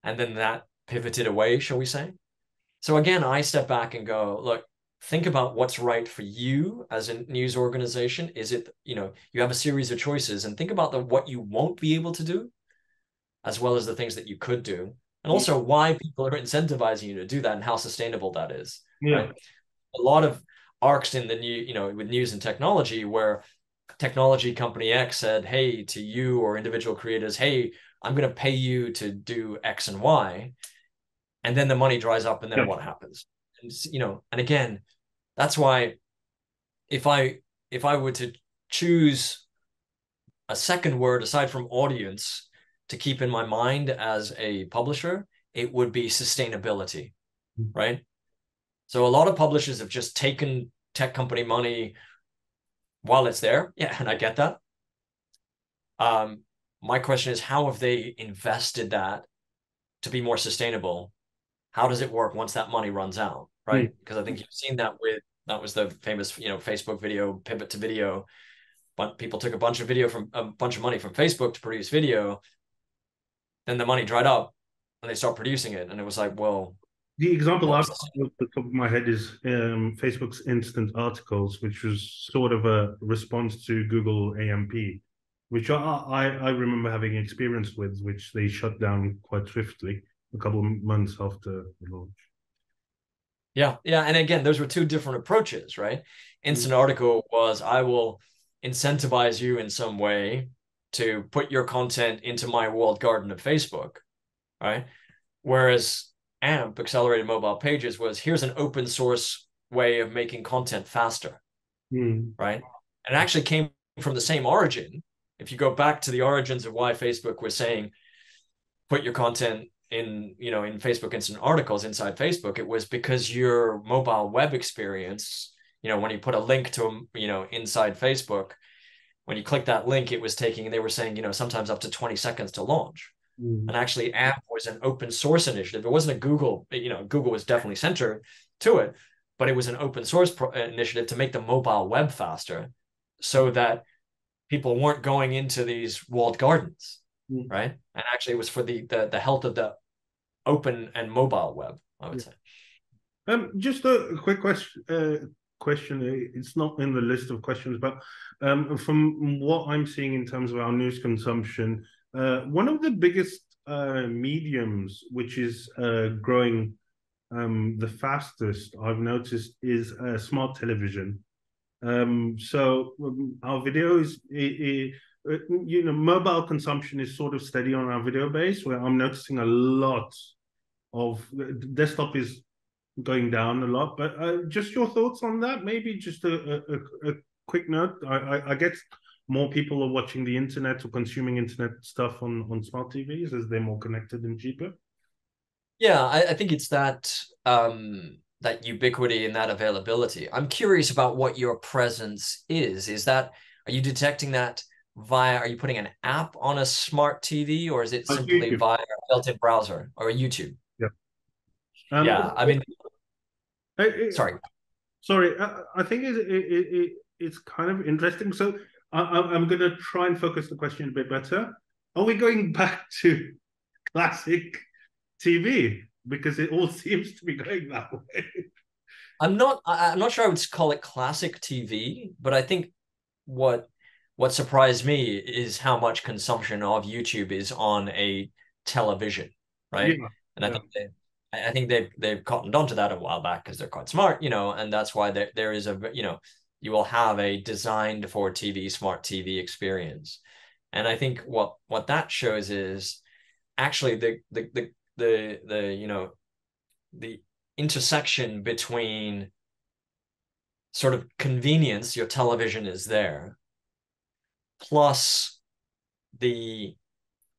and then that pivoted away, shall we say? So again, I step back and go, look, think about what's right for you as a news organization. Is it, you have a series of choices, and think about what you won't be able to do, as well as the things that you could do, and also why people are incentivizing you to do that and how sustainable that is, Yeah. right? A lot of arcs in the new, with news and technology, where technology company X said, hey, to you or individual creators, hey, I'm going to pay you to do X and Y. And then the money dries up, and then Yeah. what happens? And, and again, that's why if I were to choose a second word aside from audience to keep in my mind as a publisher, it would be sustainability, right? So a lot of publishers have just taken tech company money while it's there. Yeah, and I get that. My question is, how have they invested that to be more sustainable? How does it work once that money runs out, right? Because I think you've seen that was the famous, Facebook video pivot to video. But people took a bunch of money from Facebook to produce video. Then the money dried up and they stopped producing it. And it was like, well, The example I've what's got off the top of my head is Facebook's instant articles, which was sort of a response to Google AMP, which I remember having experience with, which they shut down quite swiftly a couple of months after the launch. Yeah. And again, those were two different approaches, right? Instant article was, I will incentivize you in some way to put your content into my walled garden of Facebook, right? Whereas AMP, Accelerated Mobile Pages, was, here's an open source way of making content faster, right? And it actually came from the same origin. If you go back to the origins of why Facebook was saying, put your content in Facebook instant articles inside Facebook, it was because your mobile web experience, when you put a link to, inside Facebook, when you click that link, it was taking, they were saying, sometimes up to 20 seconds to launch. And actually AMP was an open source initiative. It wasn't a Google, Google was definitely centered to it, but it was an open source initiative to make the mobile web faster so that people weren't going into these walled gardens, right? And actually it was for the health of the open and mobile web, I would say. Just a quick question. It's not in the list of questions, but from what I'm seeing in terms of our news consumption, one of the biggest mediums which is growing the fastest, I've noticed, is smart television. So our videos, mobile consumption is sort of steady on our video base, where I'm noticing a lot of desktop is going down a lot. But just your thoughts on that? Maybe just a quick note. I guess more people are watching the internet or consuming internet stuff on smart TVs as they're more connected and cheaper. Yeah, I think it's that that ubiquity and that availability. I'm curious about what your presence is. Are you detecting that are you putting an app on a smart TV, or is it simply via a built-in browser or a YouTube? Yeah. Yeah, I mean, sorry. I think it's kind of interesting. So I'm going to try and focus the question a bit better. Are we going back to classic TV? Because it all seems to be going that way. I'm not sure I would call it classic TV, but I think what surprised me is how much consumption of YouTube is on a television, right? Yeah. And I think they've cottoned onto that a while back because they're quite smart, and that's why there is you will have a designed for TV, smart TV experience. And I think what that shows is actually the intersection between sort of convenience, your television is there, plus the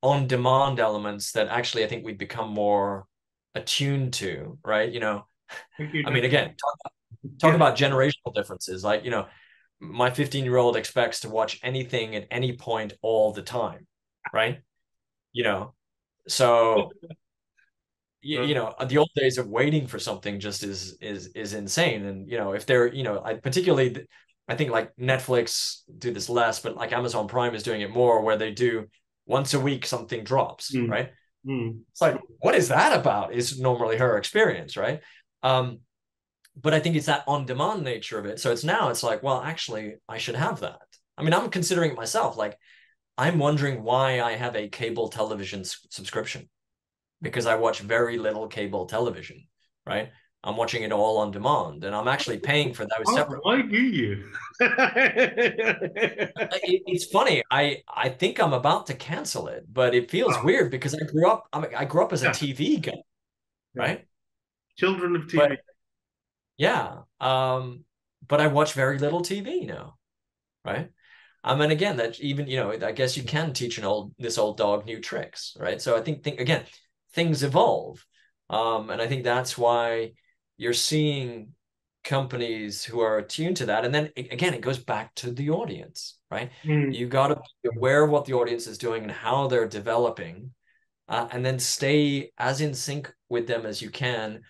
on-demand elements that actually I think we've become more attuned to, right? I mean, again, talk about generational differences. Like, my 15-year-old expects to watch anything at any point all the time, right? So the old days of waiting for something just is insane. And if they're I think like Netflix do this less, but like Amazon Prime is doing it more, where they do once a week something drops, right? It's like, what is that about? Is normally her experience, right? but I think it's that on-demand nature of it. So it's like, well, actually, I should have that. I mean, I'm considering it myself. Like, I'm wondering why I have a cable television subscription, because I watch very little cable television, right? I'm watching it all on demand, and I'm actually paying for those separately. Why do you? It's funny. I think I'm about to cancel it, but it feels Oh, weird because I grew up as a yeah, TV guy, yeah. right? Children of TV. But yeah, but I watch very little TV now, right? And again, that even, I guess you can teach this old dog new tricks, right? So I think again, things evolve. And I think that's why you're seeing companies who are attuned to that. And then again, it goes back to the audience, right? Mm. You got to be aware of what the audience is doing and how they're developing, and then stay as in sync with them as you can,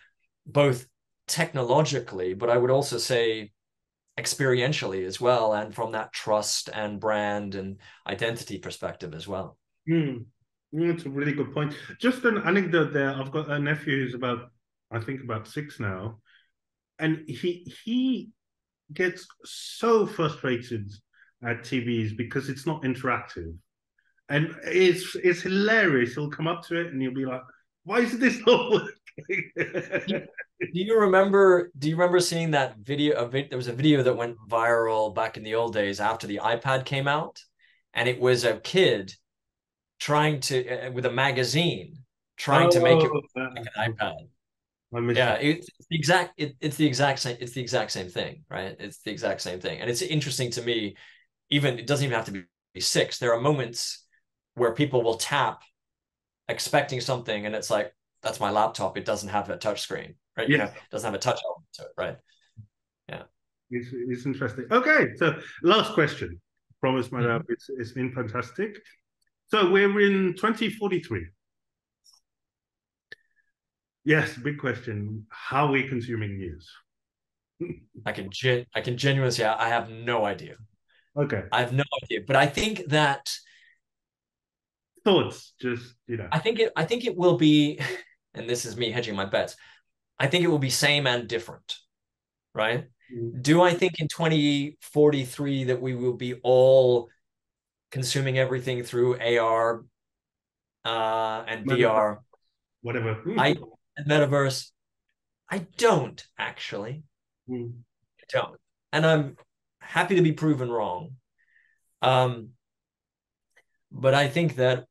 both technologically, but I would also say experientially as well, and from that trust and brand and identity perspective as well. Mm. It's a really good point. Just an anecdote there. I've got a nephew who's I think about 6 now, and he gets so frustrated at TVs because it's not interactive, and it's hilarious. He'll come up to it and he'll be like, "Why is this not working?" Do you remember seeing that video? There was a video that went viral back in the old days after the iPad came out, and it was a kid trying to with a magazine trying to make it Oh, like an iPad. I missed Yeah, that. it's the exact same. It's the exact same thing, right? It's the exact same thing, and it's interesting to me. Even it doesn't even have to be six. There are moments where people will tap expecting something, and it's like, that's my laptop. It doesn't have a touch screen, right? Yeah, It doesn't have a touch element to it, right? Yeah. it's interesting. Okay, so last question. Promise, Madhav, Mhm. it's been fantastic. So we're in 2043. Yes, big question. How are we consuming news? I can genuinely say I have no idea. Okay. I have no idea, but I think that Thoughts, just, you know. I think it will be, and this is me hedging my bets. I think it will be same and different, right? Mm. Do I think in 2043 that we will be all consuming everything through AR, and Metaverse, VR? whatever. I Metaverse. I don't actually. Mm. I don't, and I'm happy to be proven wrong. Um, but I think that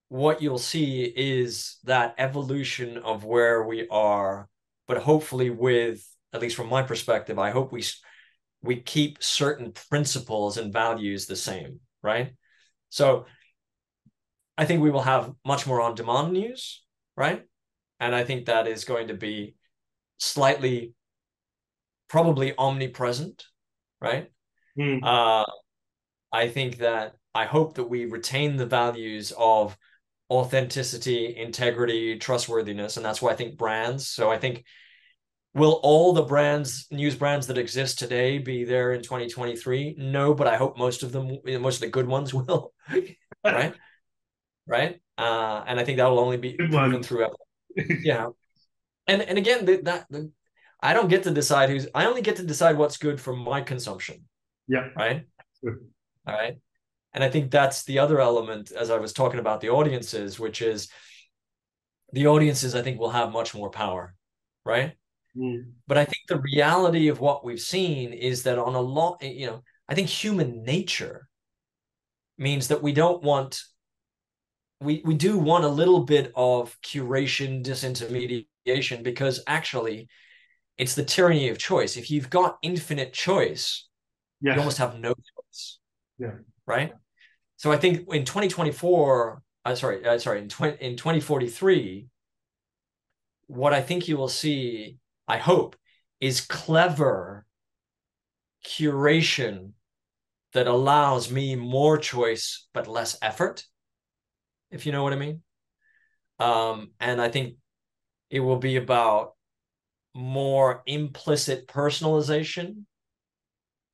what you'll see is that evolution of where we are, but hopefully with, at least from my perspective, I hope we keep certain principles and values the same, right? So I think we will have much more on-demand news, right? And I think that is going to be slightly, probably omnipresent, right? Mm. Uh, I think that I hope that we retain the values of authenticity, integrity, trustworthiness, and that's why I think brands. So I think, will all the news brands that exist today, be there in 2023? No, but I hope most of them, most of the good ones will, right? Right. And I think that will only be Good proven one. through, yeah. And again, I don't get to decide I only get to decide what's good for my consumption, Yeah. right? All right. And I think that's the other element, as I was talking about the audiences, which is the audiences, I think, will have much more power, right? Mm. But I think the reality of what we've seen is that on a lot, I think human nature means that we do want a little bit of curation, disintermediation, because actually it's the tyranny of choice. If you've got infinite choice, you Yes. almost have no choice, Yeah. right? So I think in 2024, in 2043, what I think you will see, I hope, is clever curation that allows me more choice but less effort, if you know what I mean. And I think it will be about more implicit personalization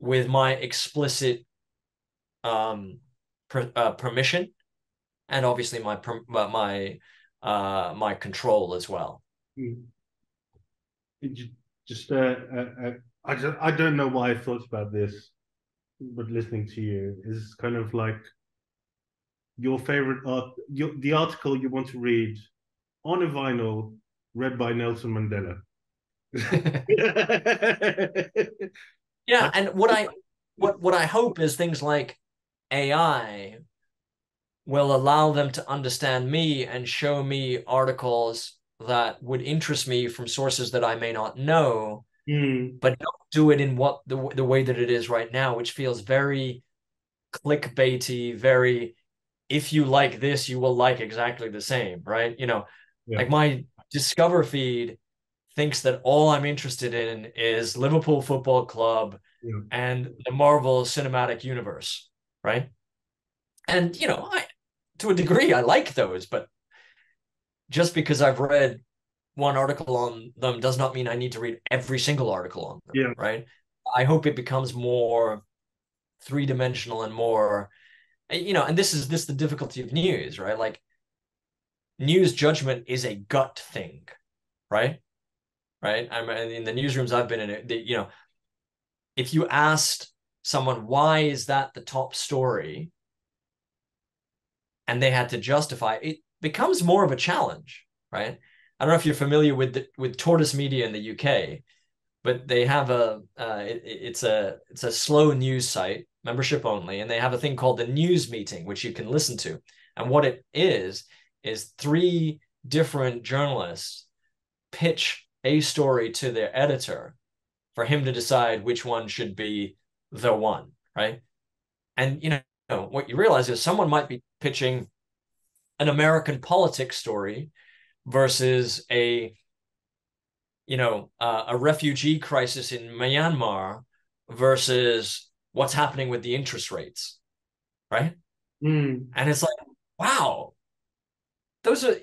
with my explicit permission, and obviously my control as well. Mm. just I don't know why I thought about this, but listening to you is kind of like your favorite the article you want to read on a vinyl read by Nelson Mandela. Yeah, and what I hope is things like AI will allow them to understand me and show me articles that would interest me from sources that I may not know, Mm, but don't do it in what the way that it is right now, which feels very clickbaity, very if you like this, you will like exactly the same, right? yeah, Like my Discover feed thinks that all I'm interested in is Liverpool Football Club yeah. and the Marvel Cinematic Universe, right? And to a degree, I like those, but just because I've read one article on them does not mean I need to read every single article on them, Yeah. right? I hope it becomes more three-dimensional and more, and this is the difficulty of news, right? Like news judgment is a gut thing, right? Right. I'm in the newsrooms I've been in, if you asked someone, why is that the top story? And they had to justify it, becomes more of a challenge, right? I don't know if you're familiar with Tortoise Media in the UK, but they have it's a slow news site, membership only, and they have a thing called the news meeting, which you can listen to. And what it is three different journalists pitch a story to their editor for him to decide which one should be the one, right? And what you realize is someone might be pitching an American politics story versus a refugee crisis in Myanmar versus what's happening with the interest rates, right? Mm, And it's like, wow, those are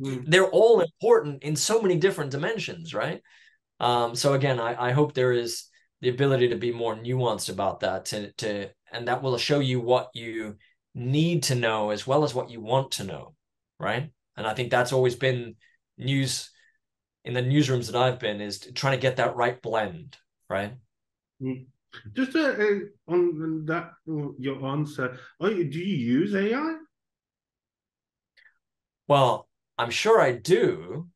mm. they're all important in so many different dimensions, right? So again, I hope there is the ability to be more nuanced about that and that will show you what you need to know as well as what you want to know, right? And I think that's always been news in the newsrooms that I've been is trying to get that right blend, right? Mm. Just on that, your answer, do you use AI? Well, I'm sure I do,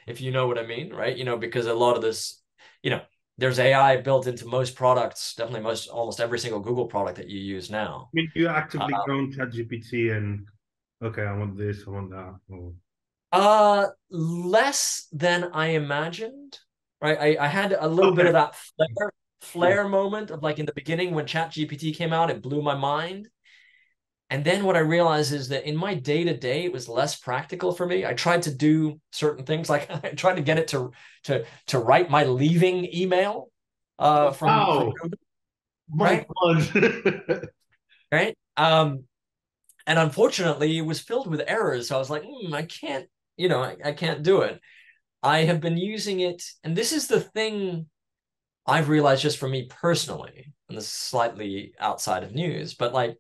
if you know what I mean, right? Because a lot of this, you know, there's AI built into most products, definitely almost every single Google product that you use now. I mean, you Uh, actively go on ChatGPT and okay, I want this, I want that. Or... Less than I imagined, right? I had a little bit Okay, of that yeah. flare moment of like in the beginning when ChatGPT came out, it blew my mind. And then what I realized is that in my day to day, it was less practical for me. I tried to do certain things, like I tried to get it to write my leaving email from Wow, Google, my right? God. Right. And unfortunately, it was filled with errors. So I was like, I can't, I can't do it. I have been using it, and this is the thing I've realized just for me personally, and this is slightly outside of news, but like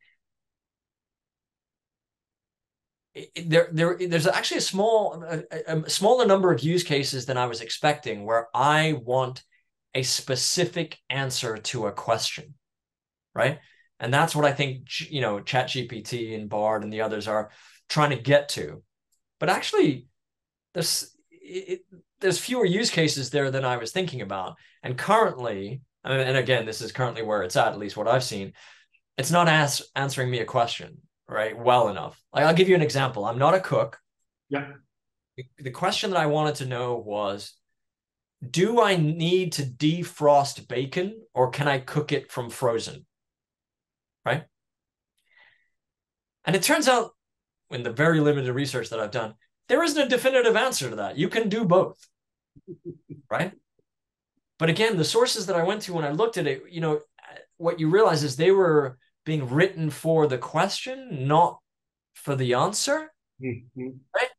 there's actually a smaller number of use cases than I was expecting where I want a specific answer to a question, right? And that's what I think ChatGPT and Bard and the others are trying to get to. But actually, there's there's fewer use cases there than I was thinking about. And currently, and again, this is currently where it's at least what I've seen, it's not answering me a question, right, well enough. Like I'll give you an example. I'm not a cook. Yeah. The question that I wanted to know was, do I need to defrost bacon or can I cook it from frozen? Right. And it turns out, in the very limited research that I've done, there isn't a definitive answer to that. You can do both. Right. But again, the sources that I went to when I looked at it, what you realize is they were being written for the question, not for the answer. Mm-hmm. Right.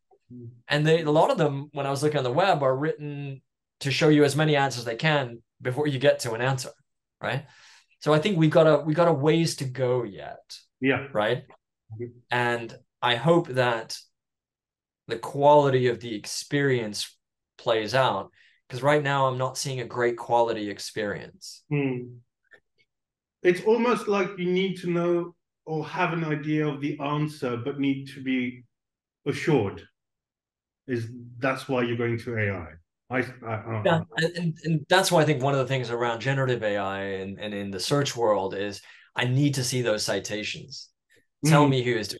And a lot of them, when I was looking on the web, are written to show you as many answers they can before you get to an answer. Right. So I think we got a ways to go yet. Yeah. Right. And I hope that the quality of the experience plays out. because right now I'm not seeing a great quality experience. It's almost like you need to know or have an idea of the answer, but need to be assured. That's why you're going to AI. Yeah, and that's why I think one of the things around generative AI and in the search world is I need to see those citations. Tell me who is doing.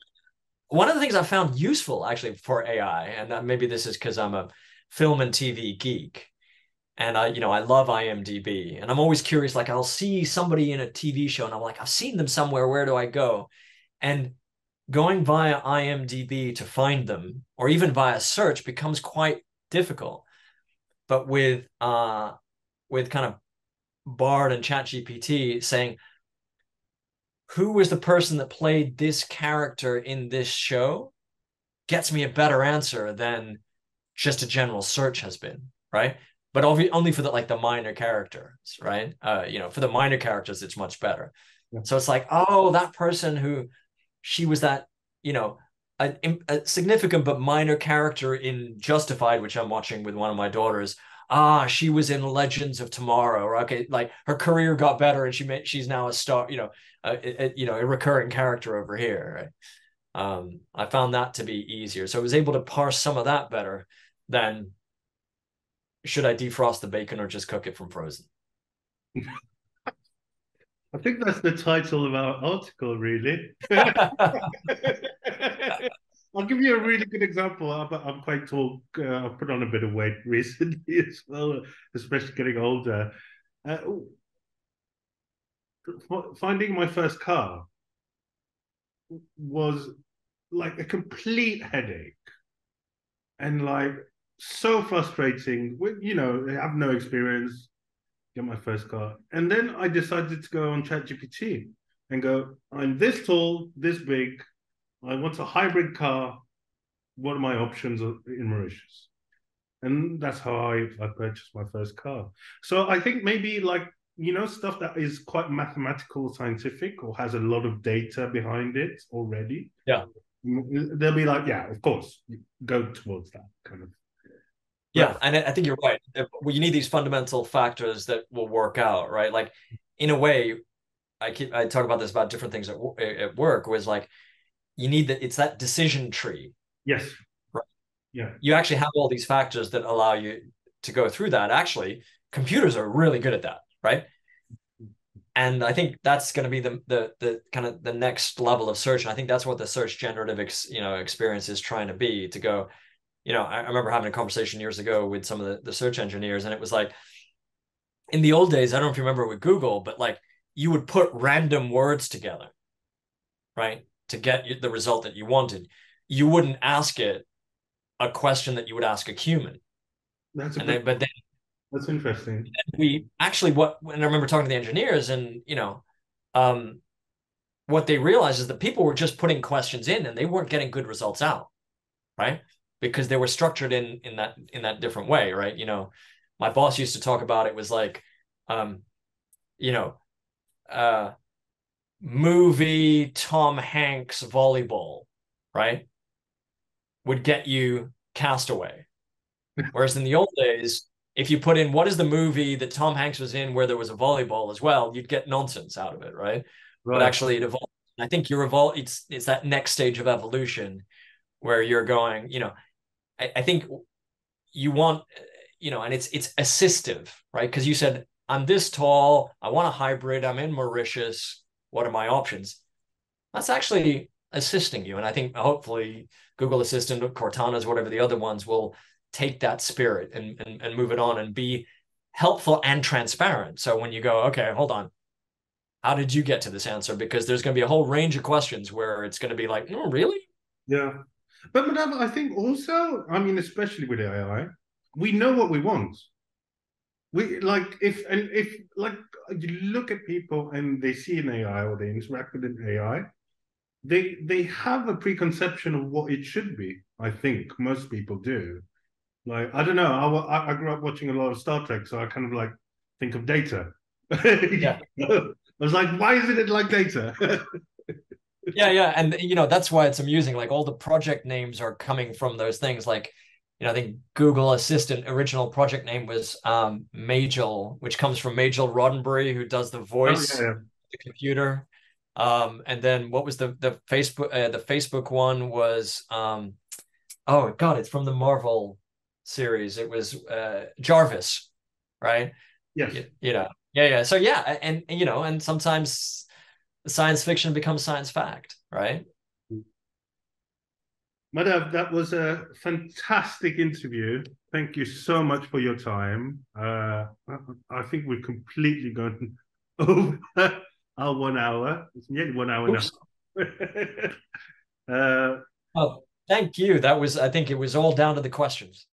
One of the things I found useful actually for AI, and maybe this is because I'm a film and TV geek, and I love IMDb, and I'm always curious. Like I'll see somebody in a TV show, and I'm like, I've seen them somewhere. Where do I go? And going via IMDb to find them, or even via search, becomes quite difficult. But with kind of Bard and ChatGPT saying, who was the person that played this character in this show, gets me a better answer than just a general search has been, right? But only for the minor characters, right? For the minor characters, it's much better. Yeah. So it's like, oh, that person who she was that, a significant but minor character in Justified, which I'm watching with one of my daughters. She was in Legends of Tomorrow. Okay, like her career got better and she's now a star, a recurring character over here, right? I found that to be easier. So I was able to parse some of that better than should I defrost the bacon or just cook it from frozen? I think that's the title of our article, really. I'll give you a really good example. I'm quite tall. I've put on a bit of weight recently as well, especially getting older. Finding my first car was like a complete headache and like so frustrating. I have no experience, get my first car. And then I decided to go on ChatGPT and go, I'm this tall, this big, I want a hybrid car. What are my options in Mauritius? And that's how I purchased my first car. So I think maybe stuff that is quite mathematical, scientific, or has a lot of data behind it already. Yeah. They'll be like, yeah, of course, go towards that kind of. Yeah, and I think you're right. You need these fundamental factors that will work out, right? Like, in a way, I talk about this about different things at work. Was like, you need it's that decision tree. Yes. Right. Yeah. You actually have all these factors that allow you to go through that. Actually, computers are really good at that, right? And I think that's going to be the kind of the next level of search. And I think that's what the search generative experience is trying to be, to go. I remember having a conversation years ago with some of the search engineers, and it was like, in the old days, I don't know if you remember with Google, but like you would put random words together, right, to get the result that you wanted. You wouldn't ask it a question that you would ask a human. That's interesting. We actually, when I remember talking to the engineers, and what they realized is that people were just putting questions in and they weren't getting good results out, right? Because they were structured in that different way, right? My boss used to talk about it was like, movie Tom Hanks volleyball, right? Would get you Castaway. Whereas in the old days, if you put in what is the movie that Tom Hanks was in where there was a volleyball as well, you'd get nonsense out of it, right? But actually it evolved. I think it's that next stage of evolution where you're going, I think you want, and it's assistive, right? Because you said, I'm this tall, I want a hybrid, I'm in Mauritius, what are my options? That's actually assisting you. And I think hopefully Google Assistant, Cortana's, whatever the other ones, will take that spirit and move it on and be helpful and transparent. So when you go, okay, hold on, how did you get to this answer? Because there's going to be a whole range of questions where it's going to be like, no, really? Yeah. But Madhav, I think also, especially with AI, we know what we want. We if you look at people and they see an AI or they interact with an AI, they have a preconception of what it should be. I think most people do. Like, I don't know. I grew up watching a lot of Star Trek, so I kind of like think of Data. Yeah. I was like, why isn't it like Data? Yeah. And, that's why it's amusing. Like all the project names are coming from those things. Like I think Google Assistant original project name was Majel, which comes from Majel Roddenberry, who does the Oh voice yeah, of the computer. And then what was the Facebook one was oh God, it's from the Marvel series. It was Jarvis, right? yes. Yeah. So yeah, and sometimes science fiction becomes science fact, right? Madhav, that was a fantastic interview. Thank you so much for your time. I think we've completely gone over our 1 hour. It's nearly 1 hour now. Oops. uh, Oh, thank you. I think it was all down to the questions.